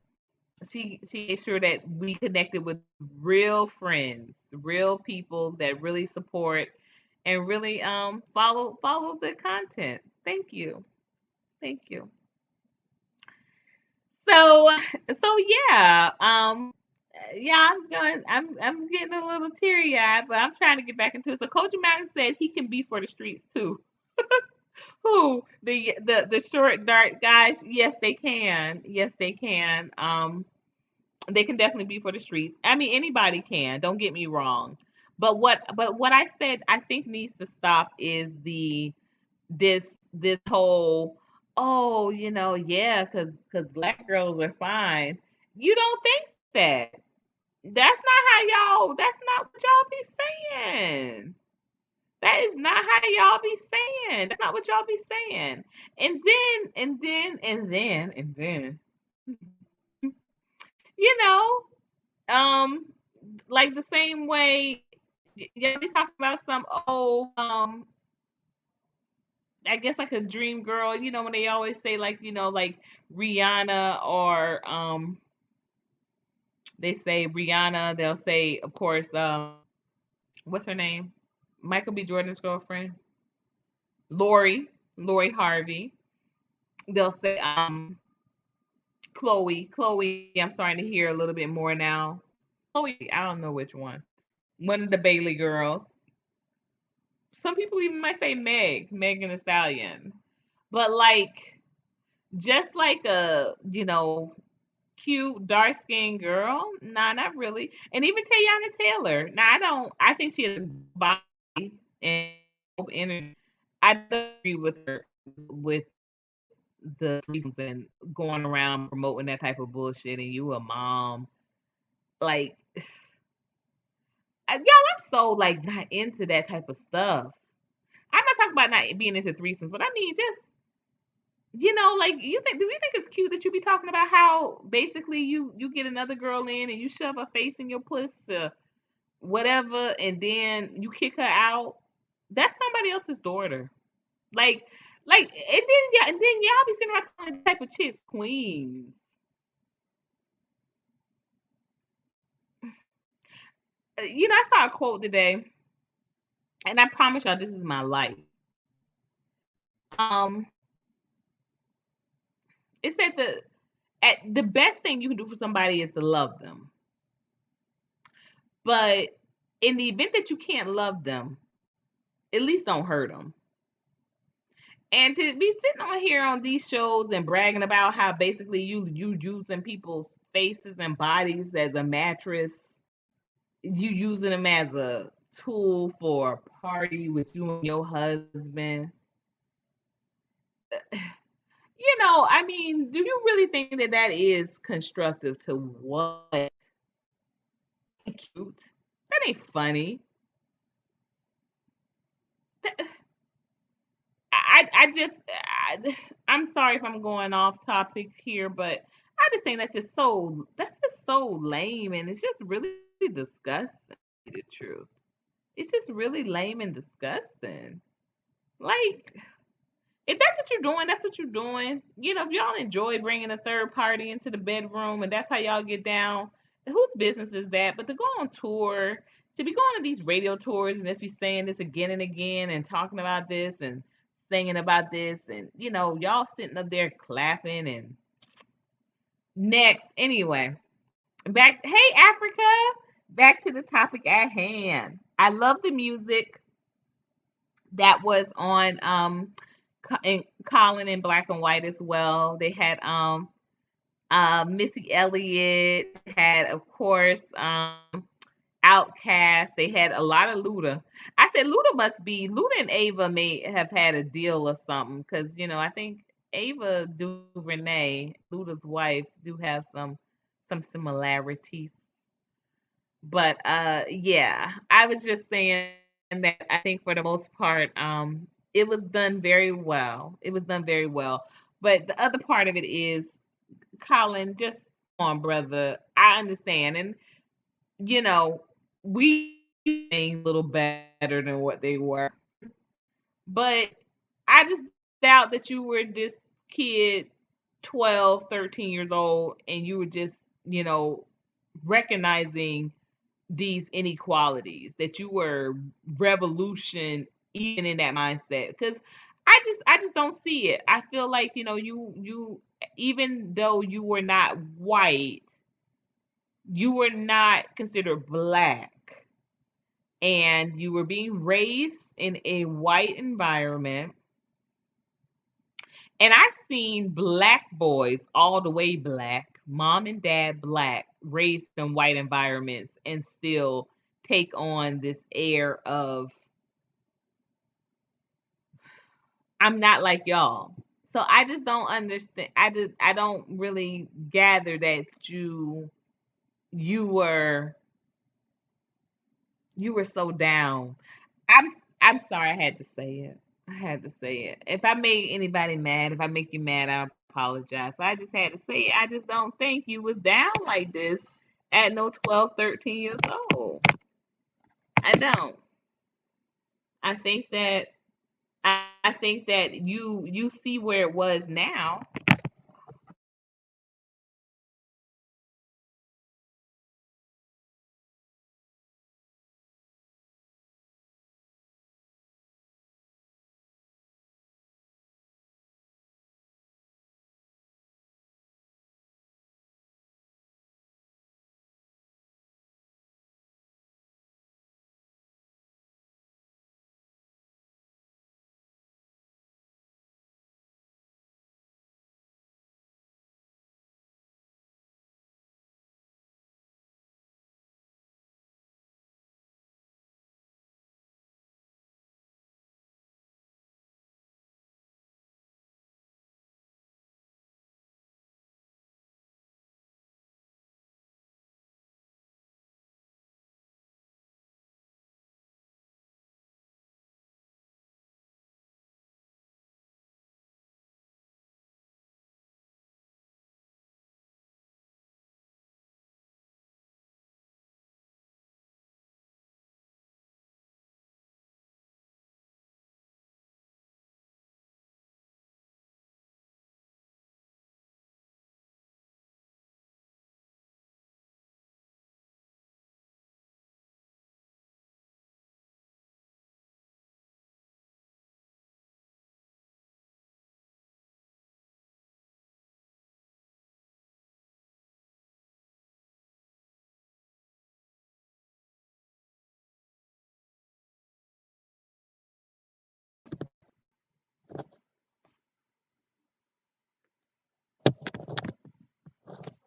she made sure that we connected with real friends, real people that really support and really follow the content. Thank you. Thank you. So yeah, yeah, I'm getting a little teary eyed, but I'm trying to get back into it. So Coach Mountain said he can be for the streets too. Who the short dark guys? Yes, they can. Yes, they can. They can definitely be for the streets. I mean, anybody can. Don't get me wrong. But what I said I think needs to stop is this whole, oh, yeah, because black girls are fine. You don't think that. That's not what y'all be saying. That is not how y'all be saying. That's not what y'all be saying. And then, you know, like the same way, y'all be talking about some old, I guess like a dream girl, when they always say like, like Rihanna or they say Rihanna, they'll say, of course, what's her name? Michael B. Jordan's girlfriend, Lori Harvey. They'll say Chloe. I'm starting to hear a little bit more now. Chloe, I don't know which one. One of the Bailey girls. Some people even might say Megan Thee Stallion. But like just like a, cute dark skinned girl, nah, not really. And even Tayana Taylor. Now I think she has a body and energy. I don't agree with her with the reasons and going around promoting that type of bullshit and you a mom. Like y'all, I'm so like not into that type of stuff. I'm not talking about not being into threesomes, but I mean just like do you think it's cute that you be talking about how basically you get another girl in and you shove her face in your puss whatever and then you kick her out? That's somebody else's daughter. Like and then y'all be sitting around calling the type of chicks queens. I saw a quote today, and I promise y'all this is my life. Um, it said the best thing you can do for somebody is to love them. But in the event that you can't love them, at least don't hurt them. And to be sitting on here on these shows and bragging about how basically you using people's faces and bodies as a mattress, you using them as a tool for a party with you and your husband. I mean, do you really think that that is constructive to what? Cute. That ain't funny. I just I'm sorry if I'm going off topic here, but I just think that's just so lame and it's just really disgusting. The truth, it's just really lame and disgusting. Like if that's what you're doing, that's what you're doing. If y'all enjoy bringing a third party into the bedroom and that's how y'all get down, whose business is that? But to go on tour, to be going to these radio tours and just be saying this again and again and talking about this and singing about this and y'all sitting up there clapping and next. Anyway, hey Africa, back to the topic at hand. I love the music. that was on in Colin in black and white as well. They had Missy Elliott, had of course Outcast. They had a lot of Luda. I said Luda and Ava may have had a deal or something because I think Ava DuVernay, Luda's wife, do have some similarities. But yeah, I was just saying that I think for the most part, it was done very well. It was done very well. But the other part of it is, Colin, just come on, brother. I understand, and you know, we a little better than what they were. But I just doubt that you were this kid 12, 13 years old and you were just, recognizing these inequalities, that you were revolution even in that mindset. Because I just don't see it. I feel like, you even though you were not white, you were not considered black, and you were being raised in a white environment. And I've seen black boys, all the way black, mom and dad black, raised in white environments and still take on this air of, I'm not like y'all. So I just don't understand. I don't really gather that you were you were so down. I'm sorry, I had to say it. I had to say it. If I made anybody mad, if I make you mad, I apologize. But I just had to say it. I just don't think you was down like this at no 12, 13 years old. I don't. I think that I think that you see where it was now.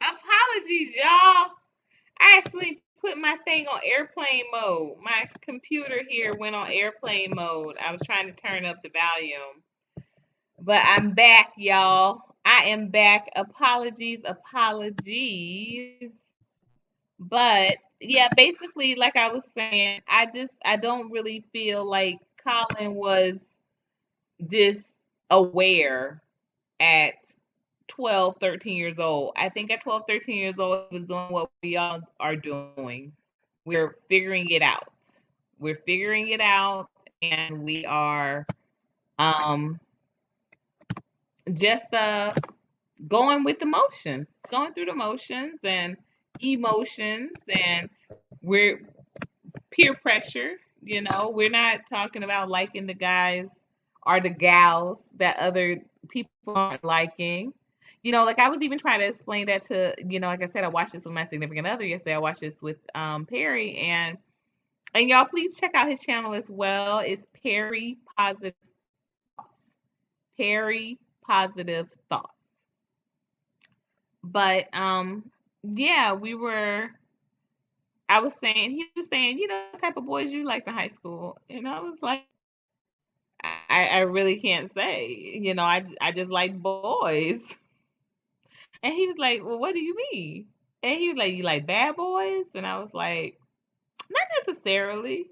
Apologies, y'all. I actually put my thing on airplane mode. My computer here went on airplane mode. I was trying to turn up the volume. But I'm back, y'all. I am back. Apologies, apologies. But yeah, basically, like I was saying, I don't really feel like Colin was this aware at 12, 13 years old. I think at 12, 13 years old, he was doing what we all are doing. We're figuring it out. We're figuring it out, and we are um, just going with the motions, going through the motions and emotions, and we're peer pressure. We're not talking about liking the guys or the gals that other people aren't liking. Like I was even trying to explain that to, like I said, I watched this with my significant other yesterday. I watched this with Perry, and And y'all, please check out his channel as well. It's Perry Positive Thoughts. Perry Positive Thoughts. But yeah, we were. I was saying he was saying, what type of boys you liked in high school, and I was like, I really can't say. I just like boys. And he was like, well, what do you mean? And he was like, you like bad boys? And I was like, not necessarily.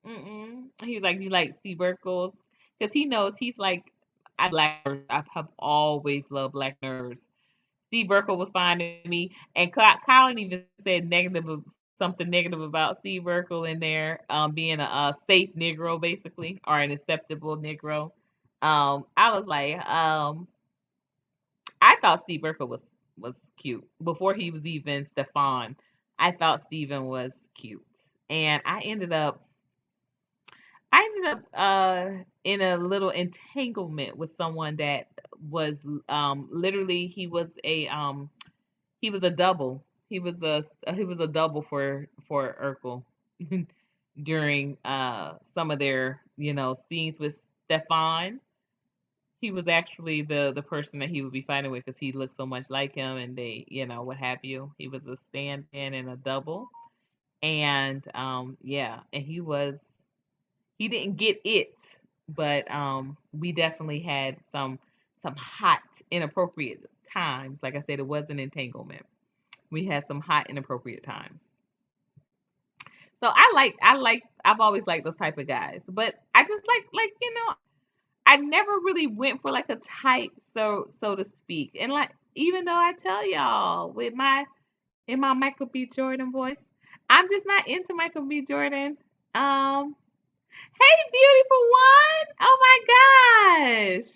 Mm-mm. He was like, you like Steve Urkel's? Because he knows he's like, I black nerds. I have always loved black nerds. Steve Urkel was finding me, and Colin even said something negative about Steve Urkel in there, being a safe Negro basically, or an acceptable Negro. I was like, I thought Steve Urkel was cute before he was even Stefan. I thought Steven was cute, and I ended up in a little entanglement with someone that was literally he was a double. He was a double for Urkel during some of their scenes with Stefan. He was actually the person that he would be fighting with because he looked so much like him, and they what have you. He was a stand-in and a double, and yeah, and he didn't get it, but we definitely had some hot inappropriate times. Like I said, it was an entanglement. We had some hot inappropriate times. So I've always liked those type of guys, but I just I never really went for like a type, so to speak. And like, even though I tell y'all with my in my Michael B. Jordan voice, I'm just not into Michael B. Jordan. Um, Hey, beautiful one! Oh my gosh,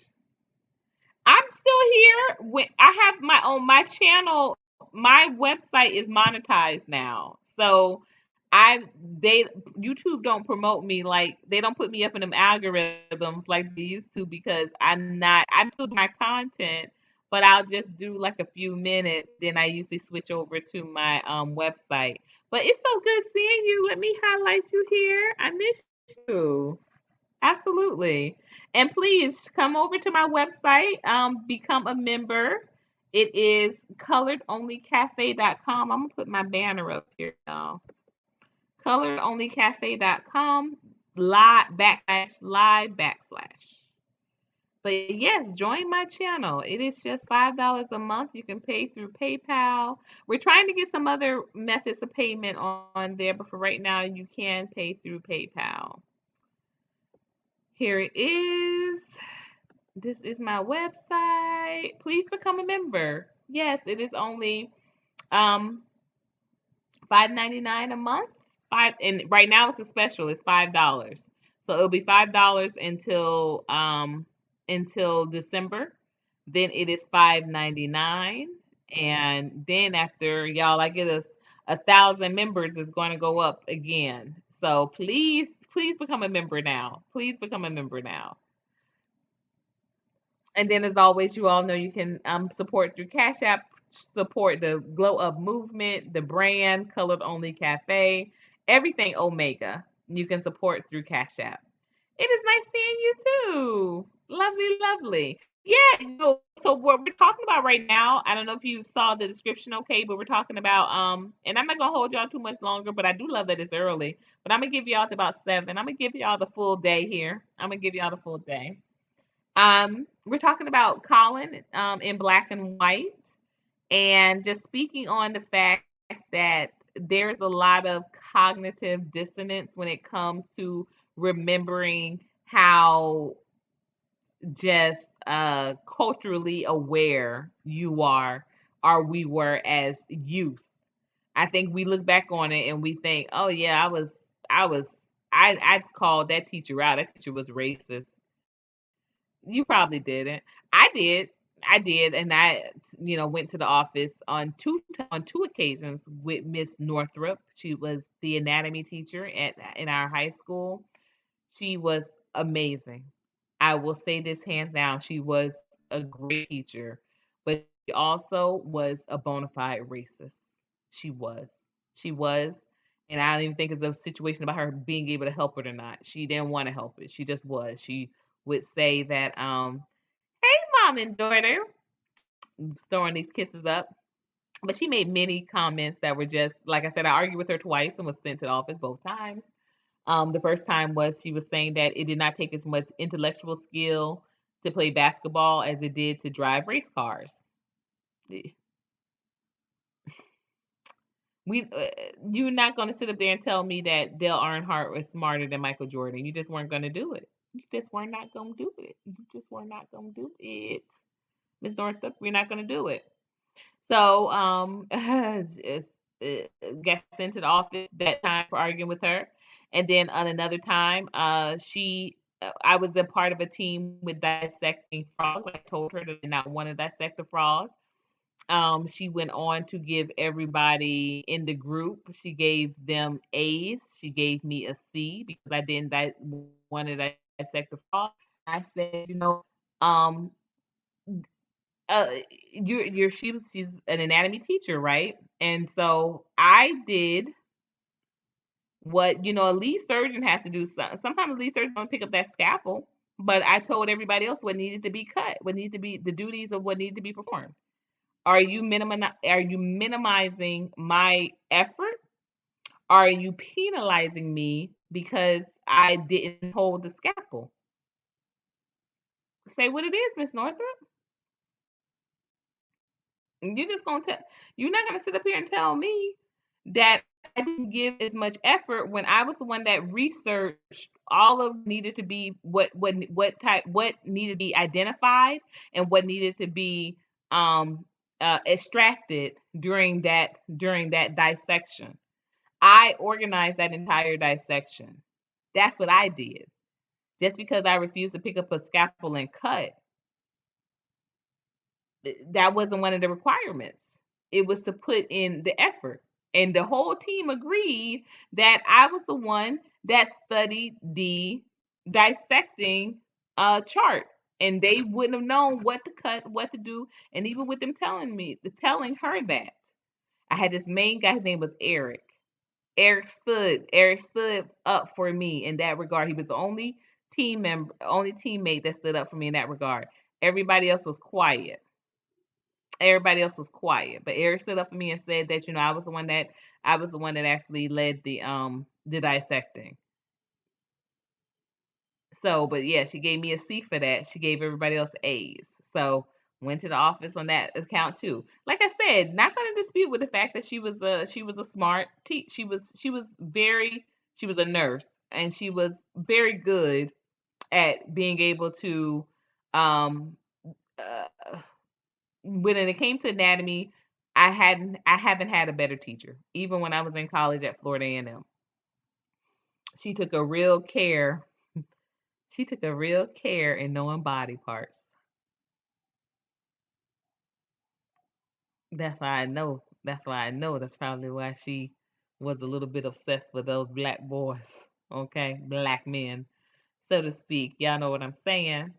I'm still here. When I have my channel, my website is monetized now, so I they YouTube don't promote me, like they don't put me up in them algorithms like they used to, because I'm still doing my content, but I'll just do like a few minutes, then I usually switch over to my website. But it's so good seeing you. Let me highlight you here. I miss you. Absolutely. And please come over to my website, become a member. It is coloredonlycafe.com. I'm going to put my banner up here now. Coloredonlycafe.com, live backslash. But yes, join my channel. It is just $5 a month. You can pay through PayPal. We're trying to get some other methods of payment on there, but for right now, you can pay through PayPal. Here it is. This is my website. Please become a member. Yes, it is only um $5.99 a month. And right now it's a special. It's $5. So it'll be $5 until December. Then it is $5.99. And then after y'all I get 1,000 members, is going to go up again. So please become a member now. Please become a member now. And then, as always, you all know you can support through Cash App, support the Glow Up movement, the brand, Colored Only Cafe, everything Omega. You can support through Cash App. It is nice seeing you too. Lovely, lovely. Yeah, so what we're talking about right now, I don't know if you saw the description, okay, but we're talking about and I'm not gonna hold y'all too much longer, but I do love that it's early. But I'm gonna give y'all to about 7. I'm gonna give y'all the full day here. I'm gonna give y'all the full day. We're talking about Colin in black and white, and just speaking on the fact that there's a lot of cognitive dissonance when it comes to remembering how just culturally aware you are, or we were as youth. I think we look back on it and we think, oh yeah, I was, I called that teacher out. That teacher was racist. You probably didn't. I did. I did, and I went to the office on two occasions with Miss Northrup. She was the anatomy teacher in our high school. She was amazing. I will say this hands down. She was a great teacher, but she also was a bona fide racist. She was. She was. And I don't even think it's a situation about her being able to help it or not. She didn't want to help it. She just was. She would say that, hey, mom and daughter, throwing these kisses up. But she made many comments that were just, like I said, I argued with her twice and was sent to the office both times. The first time was she was saying that it did not take as much intellectual skill to play basketball as it did to drive race cars. We, you're not going to sit up there and tell me that Dale Earnhardt was smarter than Michael Jordan. You just weren't going to do it. You just were not going to do it. You just were not going to do it. Miss Northup, we're not going to do it. So, got sent to the office that time for arguing with her. And then on another time, I was a part of a team with dissecting frogs. I told her that I did not want to dissect a frog. She went on to give everybody in the group, she gave them A's. She gave me a C because I didn't want to dissect the frog. I said, um, uh, she's an anatomy teacher, right? And so I did what a lead surgeon has to do. Sometimes a lead surgeon don't pick up that scalpel, but I told everybody else what needed to be cut, what needed to be the duties of what needed to be performed. Are you minimizing my effort? Are you penalizing me because I didn't hold the scalpel? Say what it is, Miss Northrop. You're just gonna tell you're not gonna sit up here and tell me that I didn't give as much effort when I was the one that researched all of needed to be what needed to be identified and what needed to be um extracted during that dissection. I organized that entire dissection. That's what I did. Just because I refused to pick up a scalpel and cut, that wasn't one of the requirements. It was to put in the effort. And the whole team agreed that I was the one that studied the dissecting chart. And they wouldn't have known what to cut, what to do. And even with them telling her that. I had this main guy, his name was Eric. Eric stood up for me in that regard. He was the only only teammate that stood up for me in that regard. Everybody else was quiet. Everybody else was quiet, but Eric stood up for me and said that I was the one that actually led the dissecting. So, but yeah, she gave me a C for that. She gave everybody else A's. So went to the office on that account too. Like I said, not going to dispute with the fact that she was a smart she was a nurse and she was very good at being able to um uh, when it came to anatomy, I haven't had a better teacher. Even when I was in college at Florida A&M, she took a real care. She took a real care in knowing body parts. That's why I know. That's why I know. That's probably why she was a little bit obsessed with those black boys. Okay, black men, so to speak. Y'all know what I'm saying.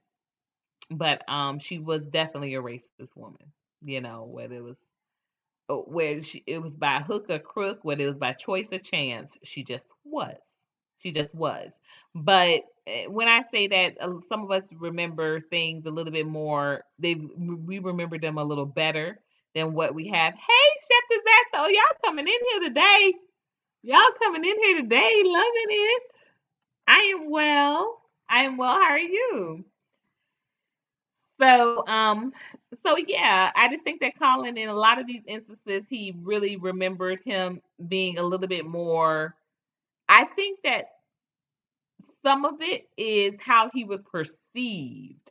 But she was definitely a racist woman. Whether it was by hook or crook, whether it was by choice or chance, she just was. She just was. But when I say that, some of us remember things a little bit more. We remember them a little better than what we have. Hey, Chef Disaster, oh, y'all coming in here today? Y'all coming in here today, loving it. I am well. I am well. How are you? So, yeah, I just think that Colin, in a lot of these instances, he really remembered him being a little bit more. I think that some of it is how he was perceived.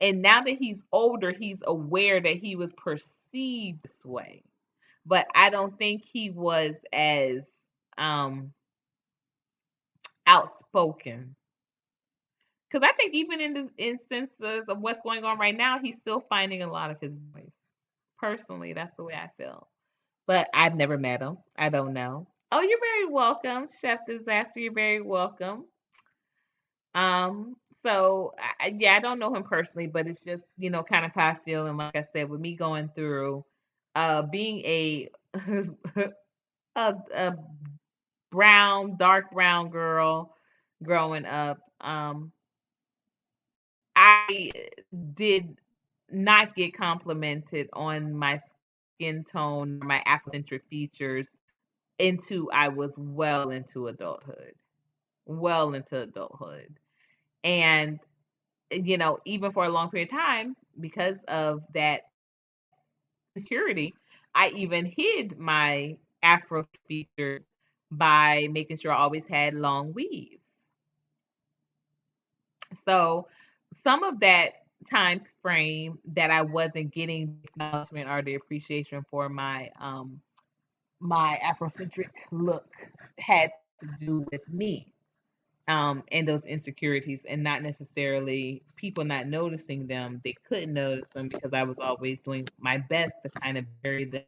And now that he's older, he's aware that he was perceived this way. But I don't think he was as um outspoken. Because I think even in the instances of what's going on right now, he's still finding a lot of his voice. Personally, that's the way I feel. But I've never met him. I don't know. Oh, you're very welcome, Chef Disaster. You're very welcome. So yeah, I don't know him personally, but it's just, kind of how I feel. And like I said, with me going through being a a brown, dark brown girl growing up. I did not get complimented on my skin tone or my Afrocentric features into I was well into adulthood. Well into adulthood. And even for a long period of time, because of that insecurity, I even hid my Afro features by making sure I always had long weaves. So some of that time frame that I wasn't getting the acknowledgement or the appreciation for my Afrocentric look had to do with me, and those insecurities, and not necessarily people not noticing them. They couldn't notice them because I was always doing my best to kind of bury them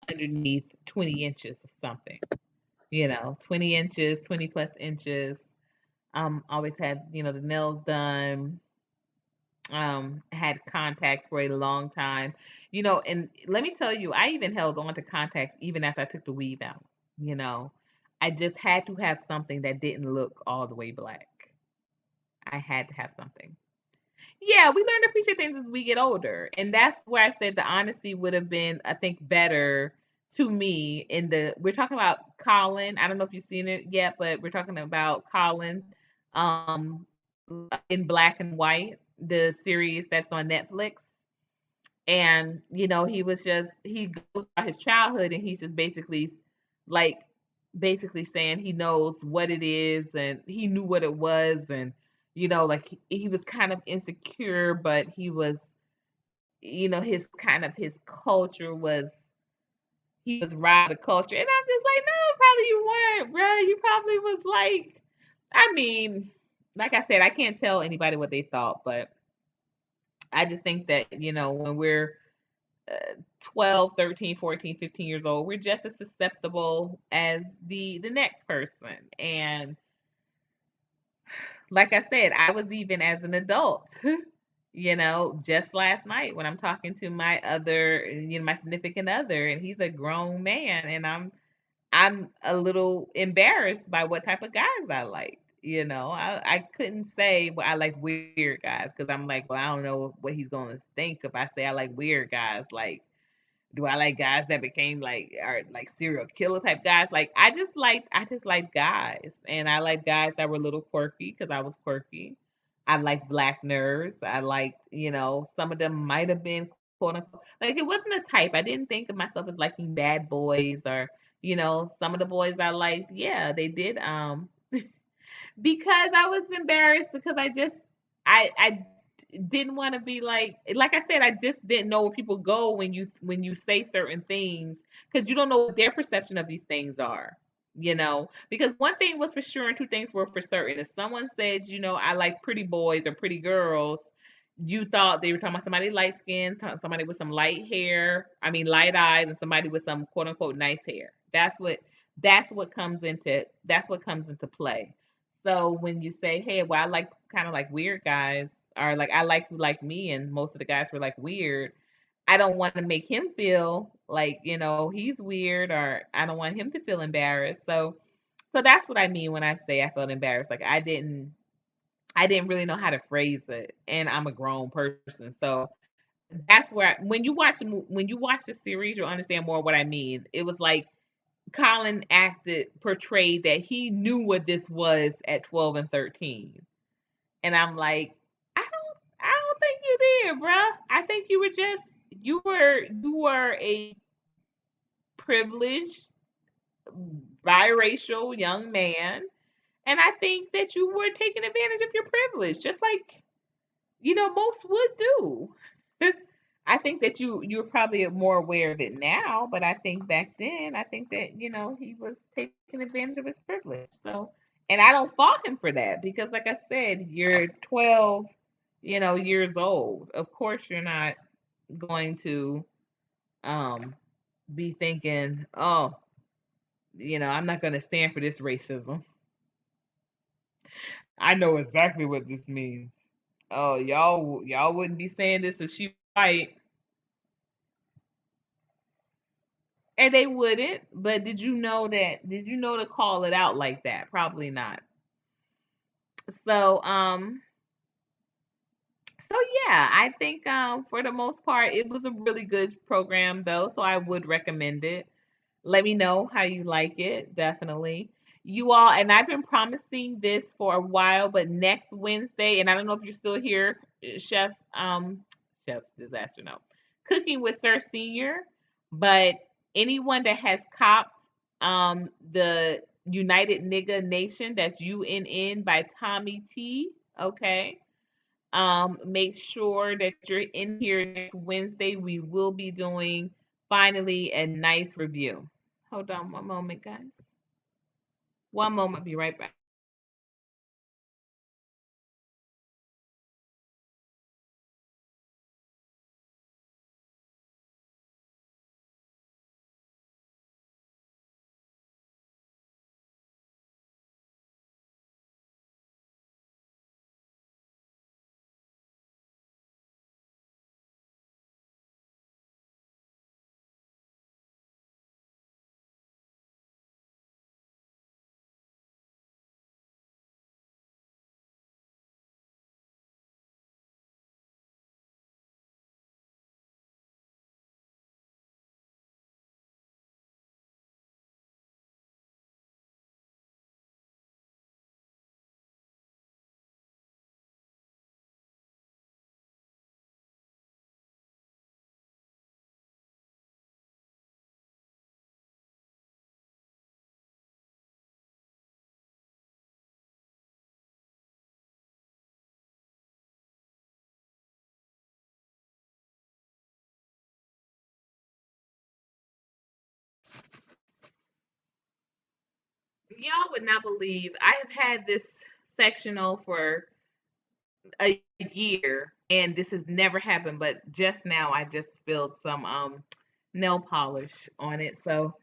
underneath 20 inches of something, 20 inches, 20 plus inches. Always had, the nails done, had contacts for a long time, and let me tell you, I even held on to contacts even after I took the weave out, you know. I just had to have something that didn't look all the way black. I had to have something. Yeah, we learn to appreciate things as we get older. And that's where I said the honesty would have been, I think, better to me we're talking about Colin. I don't know if you've seen it yet, but we're talking about Colin um in Black and White, the series that's on Netflix. And he goes about his childhood, and he's just like basically saying he knows what it is, and he knew what it was, and like he was kind of insecure, but he was, his culture was, he was right the culture. And I'm just like, no, probably you weren't, bro. You probably was like, I mean, like I said, I can't tell anybody what they thought, but I just think that, when we're 12, 13, 14, 15 years old, we're just as susceptible as the next person. And like I said, I was even as an adult, just last night when I'm talking to my other, my significant other, and he's a grown man, and I'm a little embarrassed by what type of guys I liked. I couldn't say, well, I like weird guys, because I'm like, well, I don't know what he's going to think if I say I like weird guys. Like, do I like guys that became like, are like serial killer type guys? Like, I just liked guys, and I like guys that were a little quirky because I was quirky. I like black nerds. I liked, some of them might have been quote unquote, like, it wasn't a type. I didn't think of myself as liking bad boys, or some of the boys I liked. Yeah, they did. Because I was embarrassed, because I didn't want to be like I said, I just didn't know where people go when you say certain things, because you don't know what their perception of these things are. Because one thing was for sure and two things were for certain. If someone said, I like pretty boys or pretty girls, you thought they were talking about somebody light skinned, somebody with some light hair, I mean light eyes, and somebody with some quote unquote nice hair. That's what comes into play. So when you say, "Hey, well, I like kind of like weird guys," or like I like who like me, and most of the guys were like weird, I don't want to make him feel like he's weird, or I don't want him to feel embarrassed. So that's what I mean when I say I felt embarrassed. Like I didn't really know how to phrase it, and I'm a grown person, so that's where when you watch the series, you'll understand more what I mean. It was like Colin portrayed that he knew what this was at 12 and 13. And I'm like, I don't think you did, bruh. I think you were a privileged biracial young man. And I think that you were taking advantage of your privilege, just like, most would do. I think that you're probably more aware of it now, but I think back then, I think that he was taking advantage of his privilege. So, and I don't fault him for that, because, like I said, you're 12, years old. Of course, you're not going to um be thinking, oh, I'm not going to stand for this racism. I know exactly what this means. Oh, y'all wouldn't be saying this if she was white. And they wouldn't, but did you know that? Did you know to call it out like that? Probably not. So, so yeah, I think for the most part it was a really good program though, so I would recommend it. Let me know how you like it, definitely. You all, and I've been promising this for a while, but next Wednesday, and I don't know if you're still here, Chef Chef Disaster, no. Cooking with Sir Senior, but anyone that has copped the United Nigga Nation, that's UNN by Tommy T, okay? Make sure that you're in here next Wednesday. We will be doing finally a nice review. Hold on one moment, guys. One moment, be right back. Y'all would not believe I have had this sectional for a year, and this has never happened. But just now, I just spilled some nail polish on it. So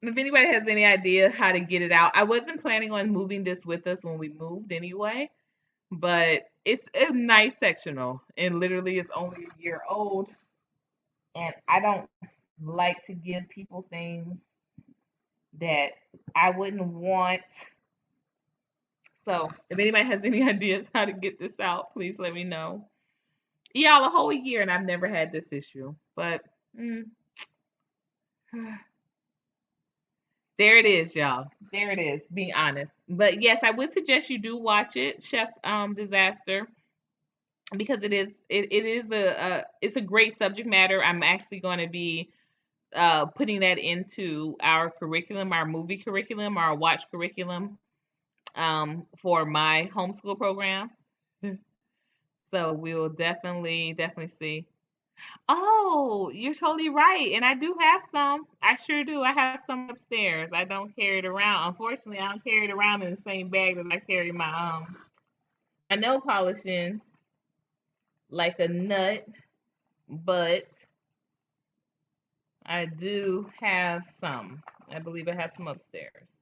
if anybody has any idea how to get it out, I wasn't planning on moving this with us when we moved anyway. But it's a nice sectional, and literally it's only a year old. And I don't like to give people things that I wouldn't want. So if anybody has any ideas how to get this out, please let me know. Y'all, a whole year and I've never had this issue. But mm, there it is, y'all. There it is, being honest. But yes, I would suggest you do watch it, Chef Disaster, because it is it's a great subject matter. I'm actually going to be putting that into our curriculum, our movie curriculum, our watch curriculum for my homeschool program. So we will definitely see. Oh, you're totally right. And I do have some. I sure do. I have some upstairs. I don't carry it around. Unfortunately, I don't carry it around in the same bag that I carry my nail polish in like a nut, but I do have some. I believe I have some upstairs.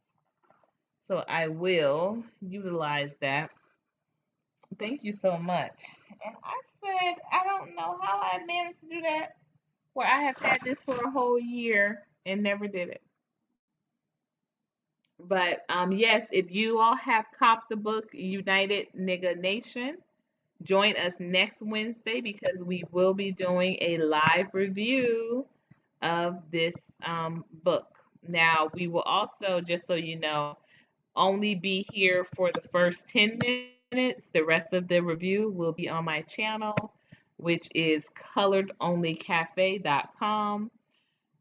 So I will utilize that. Thank you so much. And I said, I don't know how I managed to do that where I have had this for a whole year and never did it. But yes, if you all have copped the book United Nigga Nation, join us next Wednesday because we will be doing a live review of this book. Now, we will also, just so you know, only be here for the first 10 minutes. The rest of the review will be on my channel, which is coloredonlycafe.com.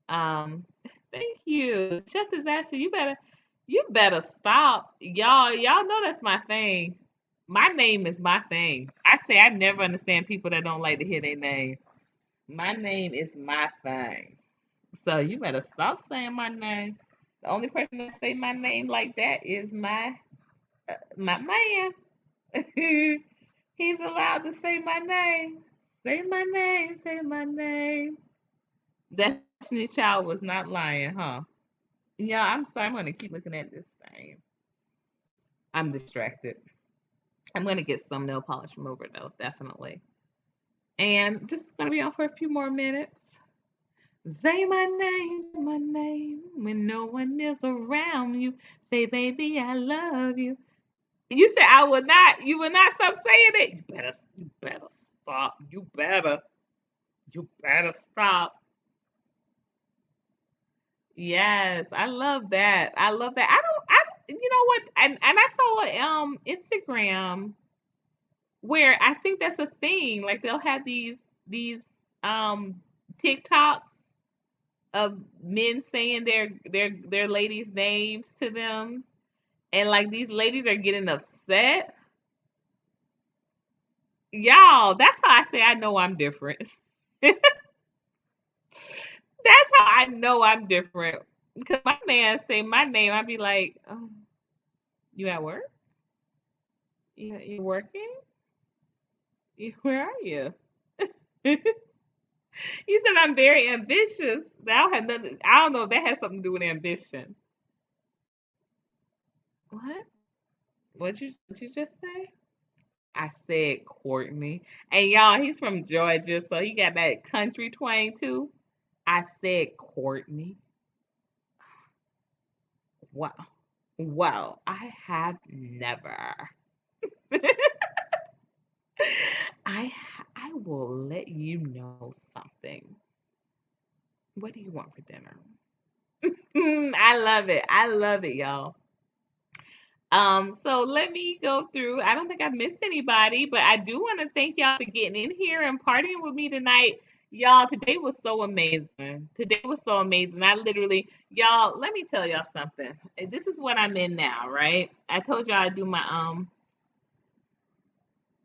Um, thank you. Chef Disaster, you better stop. Y'all know that's my thing. My name is my thing. I say I never understand people that don't like to hear their name. My name is my thing. So you better stop saying my name. The only person that say my name like that is my man. He's allowed to say my name. Say my name. Say my name. Destiny Child was not lying, huh? Yeah, I'm sorry. I'm gonna keep looking at this thing. I'm distracted. I'm gonna get some nail polish remover though, definitely. And this is gonna be on for a few more minutes. Say my name when no one is around you. Say, baby, I love you. You said I would not. You would not stop saying it. You better stop. You better stop. Yes, I love that. I love that. I don't. I. You know what? And I saw a Instagram where I think that's a thing. Like they'll have these um TikToks of men saying their ladies' names to them, and like these ladies are getting upset. Y'all, that's how I say I know I'm different. That's how I know I'm different. Because my man say my name, I'd be like, oh, you at work? You working? Where are you? You said I'm very ambitious. That had nothing. I don't know if that has something to do with ambition. What? What you just say? I said Courtney. And y'all, he's from Georgia, so he got that country twang too. I said Courtney. Wow. Well, I have never. I will let you know something. What do you want for dinner? I love it. I love it, y'all. So let me go through. I don't think I've missed anybody, but I do want to thank y'all for getting in here and partying with me tonight. Y'all, today was so amazing. Today was so amazing. I literally, y'all, let me tell y'all something. This is what I'm in now, right? I told y'all I do my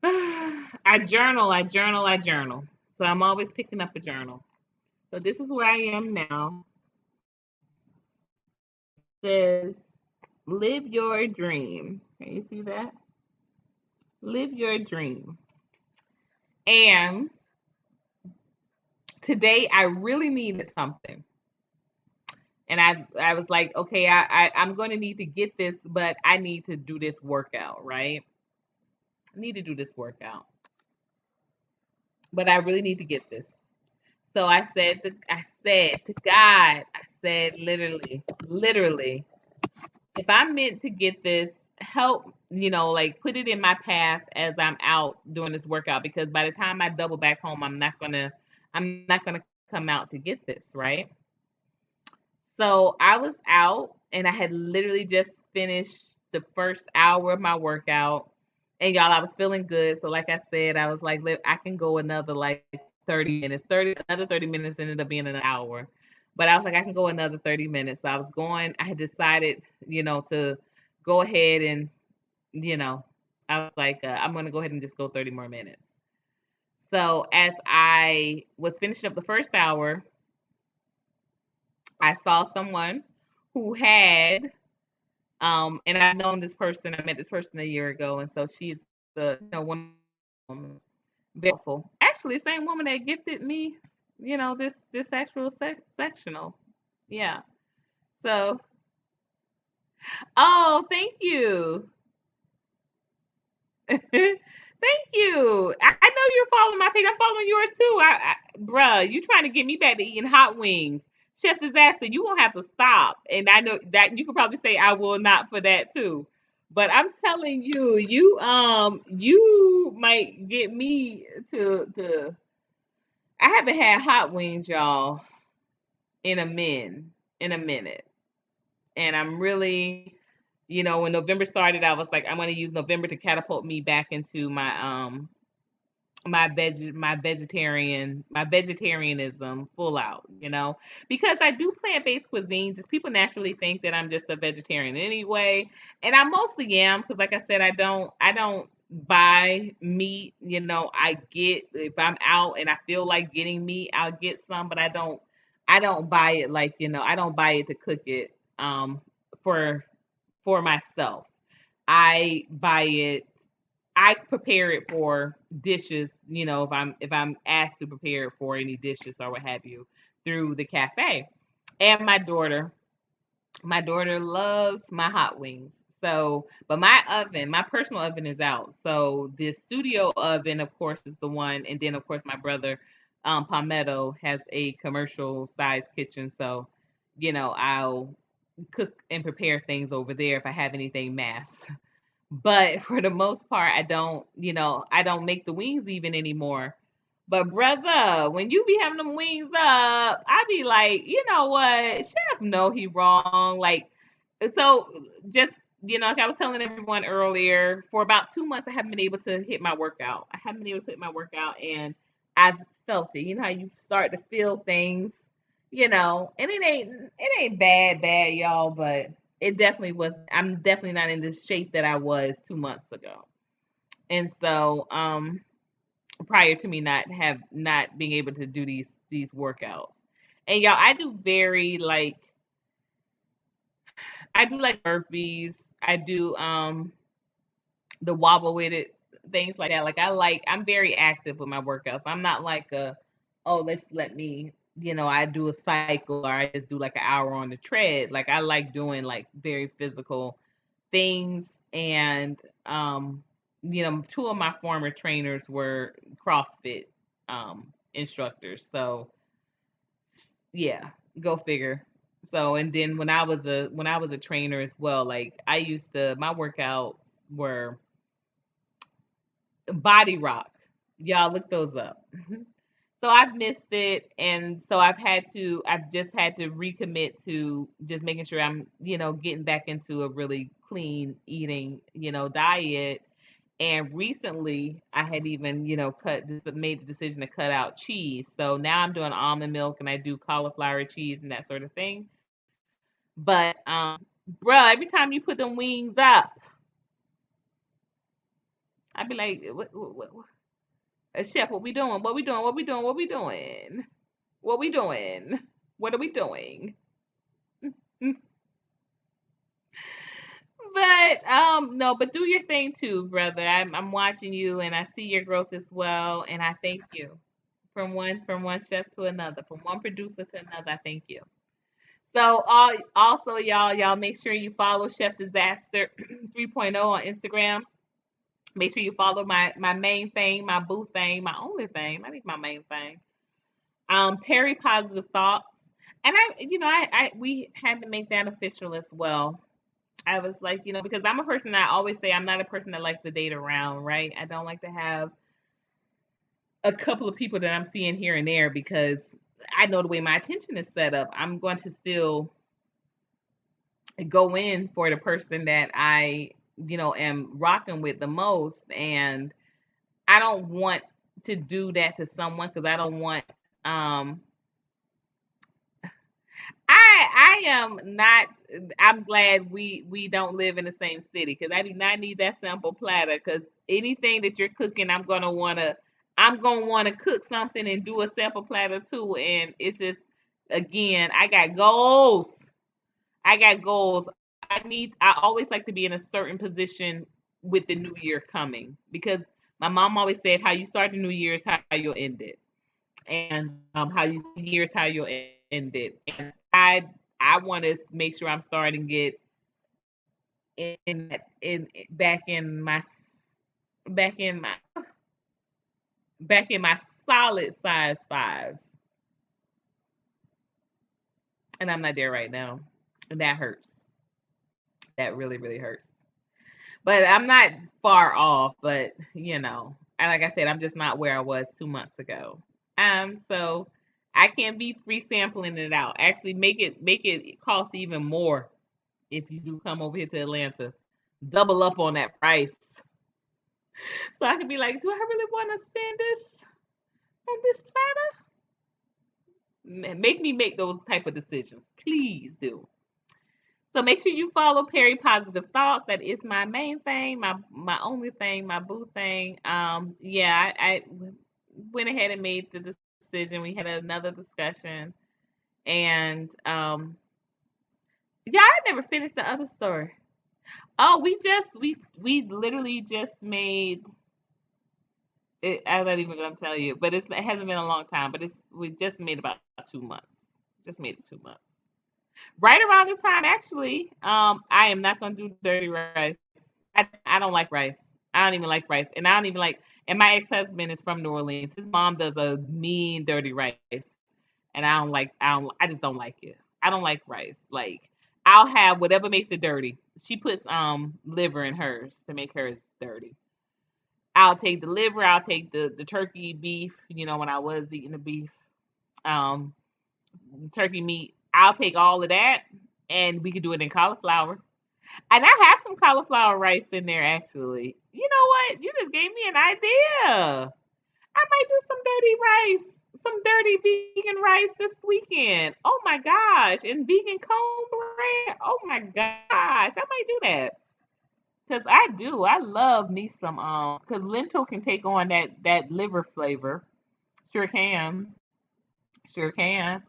I journal. So I'm always picking up a journal. So this is where I am now. It says live your dream. Can you see that? Live your dream. And today I really needed something. And I was like, okay, I'm going to need to get this, but I need to do this workout, right? I need to do this workout, but I really need to get this. So I said to God, I said literally, if I'm meant to get this, help, like put it in my path as I'm out doing this workout because by the time I double back home, I'm not gonna come out to get this, right? So I was out and I had literally just finished the first hour of my workout. And y'all, I was feeling good. So like I said, I was like, I can go another like 30 minutes. Another 30 minutes ended up being an hour. But I was like, I can go another 30 minutes. So I had decided, to go ahead and, you know, I was like, I'm gonna go ahead and just go 30 more minutes. So as I was finishing up the first hour, I saw someone who had and I've known this person. I met this person a year ago, and so she's the one woman, very helpful. Actually, same woman that gifted me, this actual sectional. Yeah. So, oh, thank you. Thank you. I know you're following my page. I'm following yours too. Bruh, you trying to get me back to eating hot wings. Chef Disaster, you won't have to stop. And I know that you could probably say I will not for that too. But I'm telling you, you might get me to I haven't had hot wings, y'all, in a minute. And I'm really, when November started, I was like, I'm gonna use November to catapult me back into my vegetarianism full out, because I do plant-based cuisines. Is people naturally think that I'm just a vegetarian anyway, and I mostly am because, like I said, I don't buy meat. I get if I'm out and I feel like getting meat, I'll get some, but I don't buy it like I don't buy it to cook it for myself. I buy it I prepare it for dishes, if I'm asked to prepare it for any dishes or what have you through the cafe. And my daughter loves my hot wings. So, but my personal oven is out. So the studio oven, of course, is the one, and then of course my brother Palmetto has a commercial sized kitchen, so I'll cook and prepare things over there if I have anything mass. But for the most part, I don't make the wings even anymore. But brother, when you be having them wings up, I be like, you know what, chef, know he wrong. Like, so just like I was telling everyone earlier, for about 2 months I haven't been able to hit my workout. I haven't been able to hit my workout, and I've felt it. You know how you start to feel things, and it ain't bad, y'all, but it definitely was. I'm definitely not in the shape that I was 2 months ago. And so, prior to me not being able to do these workouts. And y'all, I do like burpees. I do the wobble with it, things like that. I'm very active with my workouts. I'm not like oh, let me, I do a cycle or I just do like an hour on the tread. Like I like doing like very physical things. And two of my former trainers were CrossFit instructors. So yeah, go figure. So and then when I was a trainer as well, like I used to my workouts were Body Rock. Y'all look those up. So I've missed it, and so I've just had to recommit to just making sure I'm, getting back into a really clean eating, diet. And recently, I had even, made the decision to cut out cheese. So now I'm doing almond milk and I do cauliflower cheese and that sort of thing. But, bruh, every time you put them wings up, I'd be like, chef, what we doing? What we doing? What we doing? What we doing? What we doing? What are we doing? But no, but do your thing too, brother. I'm watching you and I see your growth as well, and I thank you. From one chef to another, from one producer to another, I thank you. So also y'all make sure you follow Chef Disaster 3.0 on Instagram. Make sure you follow my main thing, my boo thing, my only thing. I think my main thing. Perry Positive Thoughts. And I we had to make that official as well. I was like, because I'm a person that I always say I'm not a person that likes to date around, right? I don't like to have a couple of people that I'm seeing here and there because I know the way my attention is set up. I'm going to still go in for the person that I, am rocking with the most. And I don't want to do that to someone because I don't want um I am not. I'm glad we don't live in the same city because I do not need that sample platter. Because anything that you're cooking, I'm gonna wanna cook something and do a sample platter too. And it's just again, I got goals. I got goals. I always like to be in a certain position with the new year coming because my mom always said, "How you start the new year is how you'll end it." And how you see years, how you'll end it. And I want to make sure I'm starting to get in back in my back in my back in my solid size fives, and I'm not there right now, and that hurts. That really hurts. But I'm not far off. But and like I said, I'm just not where I was 2 months ago. So I can't be free sampling it out. Actually, make it cost even more if you do come over here to Atlanta. Double up on that price. So I can be like, do I really want to spend this on this platter? Make me make those type of decisions. Please do. So make sure you follow Perry Positive Thoughts. That is my main thing, my only thing, my boo thing. Yeah, I went ahead and made the decision. We had another discussion, and yeah, I never finished the other story. Oh, we literally just made it. I'm not even gonna tell you, but it hasn't been a long time. But we just made about 2 months. Just made it 2 months. Right around the time, actually. I am not gonna do dirty rice. I don't like rice. I don't even like rice, and I don't even like. And my ex-husband is from New Orleans. His mom does a mean dirty rice, and I just don't like it. I don't like rice. Like, I'll have whatever makes it dirty. She puts liver in hers to make hers dirty. I'll take the liver. I'll take the turkey beef. You know, when I was eating the beef, um, turkey meat. I'll take all of that, and we could do it in cauliflower. And I have some cauliflower rice in there actually. You know what? You just gave me an idea. I might do some dirty rice, some dirty vegan rice this weekend. Oh my gosh, and vegan cornbread. Oh my gosh, I might do that. Cause I do. I love me some cause lentil can take on that liver flavor. Sure can. Sure can.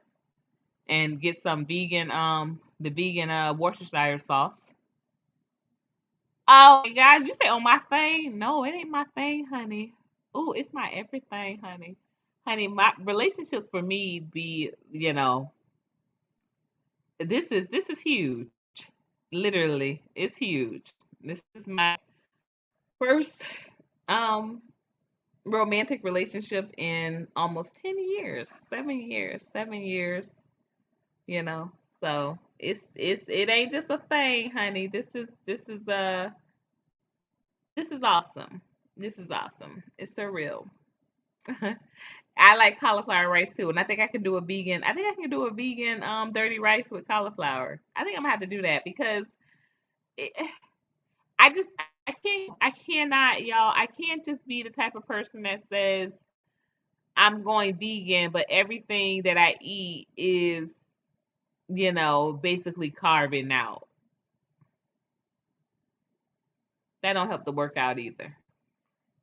And get some vegan the vegan Worcestershire sauce. Oh my gosh, you say on my thing? No, it ain't my thing, honey. Oh, it's my everything, honey. Honey, my relationships for me be, this is huge. Literally, it's huge. This is my first um romantic relationship in almost 10 years, 7 years, 7 years, you know. So, it ain't just a thing, honey. This is awesome. This is awesome. It's surreal. I like cauliflower rice too, and I think I can do a vegan. I think I can do a vegan dirty rice with cauliflower. I think I'm gonna have to do that because it, I just I cannot, y'all. I can't just be the type of person that says I'm going vegan, but everything that I eat is, basically carving out. That don't help the workout either.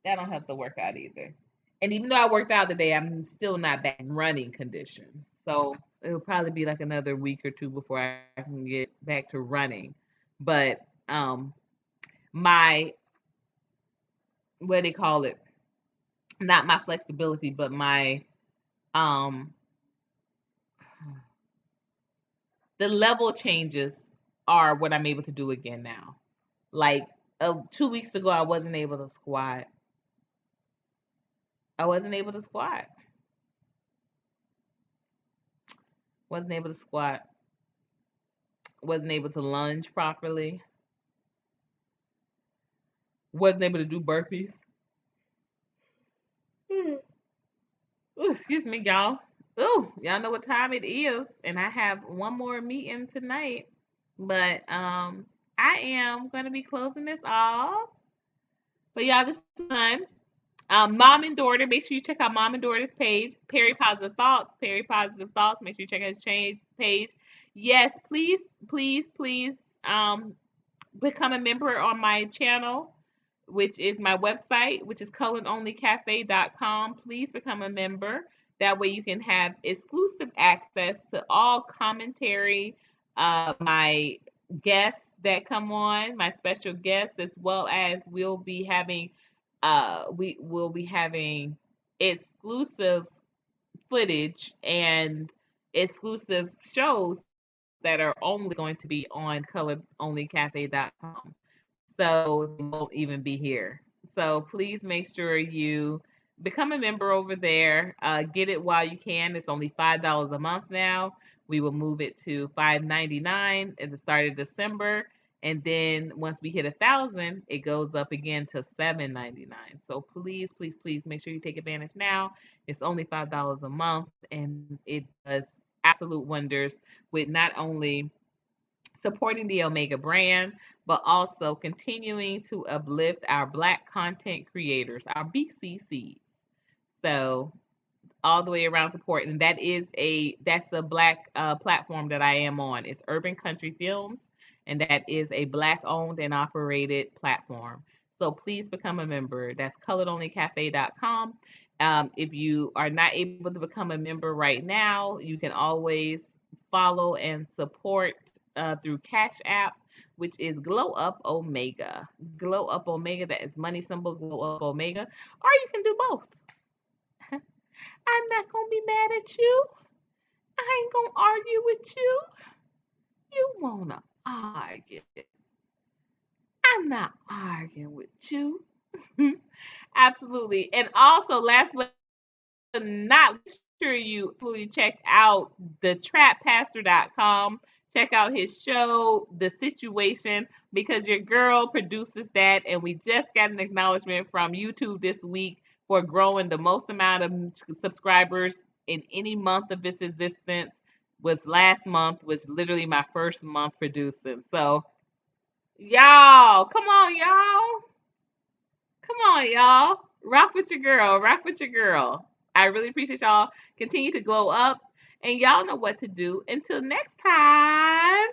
That don't help the workout either. And even though I worked out today, I'm still not back in running condition. So it'll probably be like another week or two before I can get back to running. But my what do they call it? Not my flexibility, but my um the level changes are what I'm able to do again now. Like 2 weeks ago, I wasn't able to squat. I wasn't able to squat. Wasn't able to squat. Wasn't able to lunge properly. Wasn't able to do burpees. Ooh, excuse me, y'all. Ooh, y'all know what time it is, and I have one more meeting tonight. But I am gonna be closing this off. But y'all, this is fun. Mom and daughter, make sure you check out Mom and Daughter's page. Perry Positive Thoughts. Perry Positive Thoughts. Make sure you check out his page. Yes, please, please, please, become a member on my channel, which is my website, which is colinonlycafe.com. Please become a member. That way you can have exclusive access to all commentary, my guests that come on, my special guests, as well as we will be having exclusive footage and exclusive shows that are only going to be on coloronlycafe.com. So they won't even be here. So please make sure you become a member over there. Get it while you can. It's only $5 a month now. We will move it to $5.99 at the start of December. And then once we hit 1,000, it goes up again to $7.99. So please, please, please make sure you take advantage now. It's only $5 a month, and it does absolute wonders with not only supporting the Omega brand, but also continuing to uplift our Black content creators, our BCCs. So all the way around support, and that's a Black platform that I am on. It's Urban Country Films, and that is a Black owned and operated platform. So please become a member. That's coloredonlycafe.com. If you are not able to become a member right now, you can always follow and support through Cash App, which is Glow Up Omega. Glow Up Omega, that is money symbol Glow Up Omega. Or you can do both. I'm not gonna be mad at you. I ain't gonna argue with you. You wanna argue. I'm not arguing with you. Absolutely. And also, last but not, make sure you absolutely check out the trappastor.com. Check out his show, The Situation, because your girl produces that. And we just got an acknowledgement from YouTube this week for growing the most amount of subscribers in any month of its existence. Was last month, was literally my first month producing. So, y'all, come on, y'all. Come on, y'all. Rock with your girl. Rock with your girl. I really appreciate y'all. Continue to glow up. And y'all know what to do. Until next time.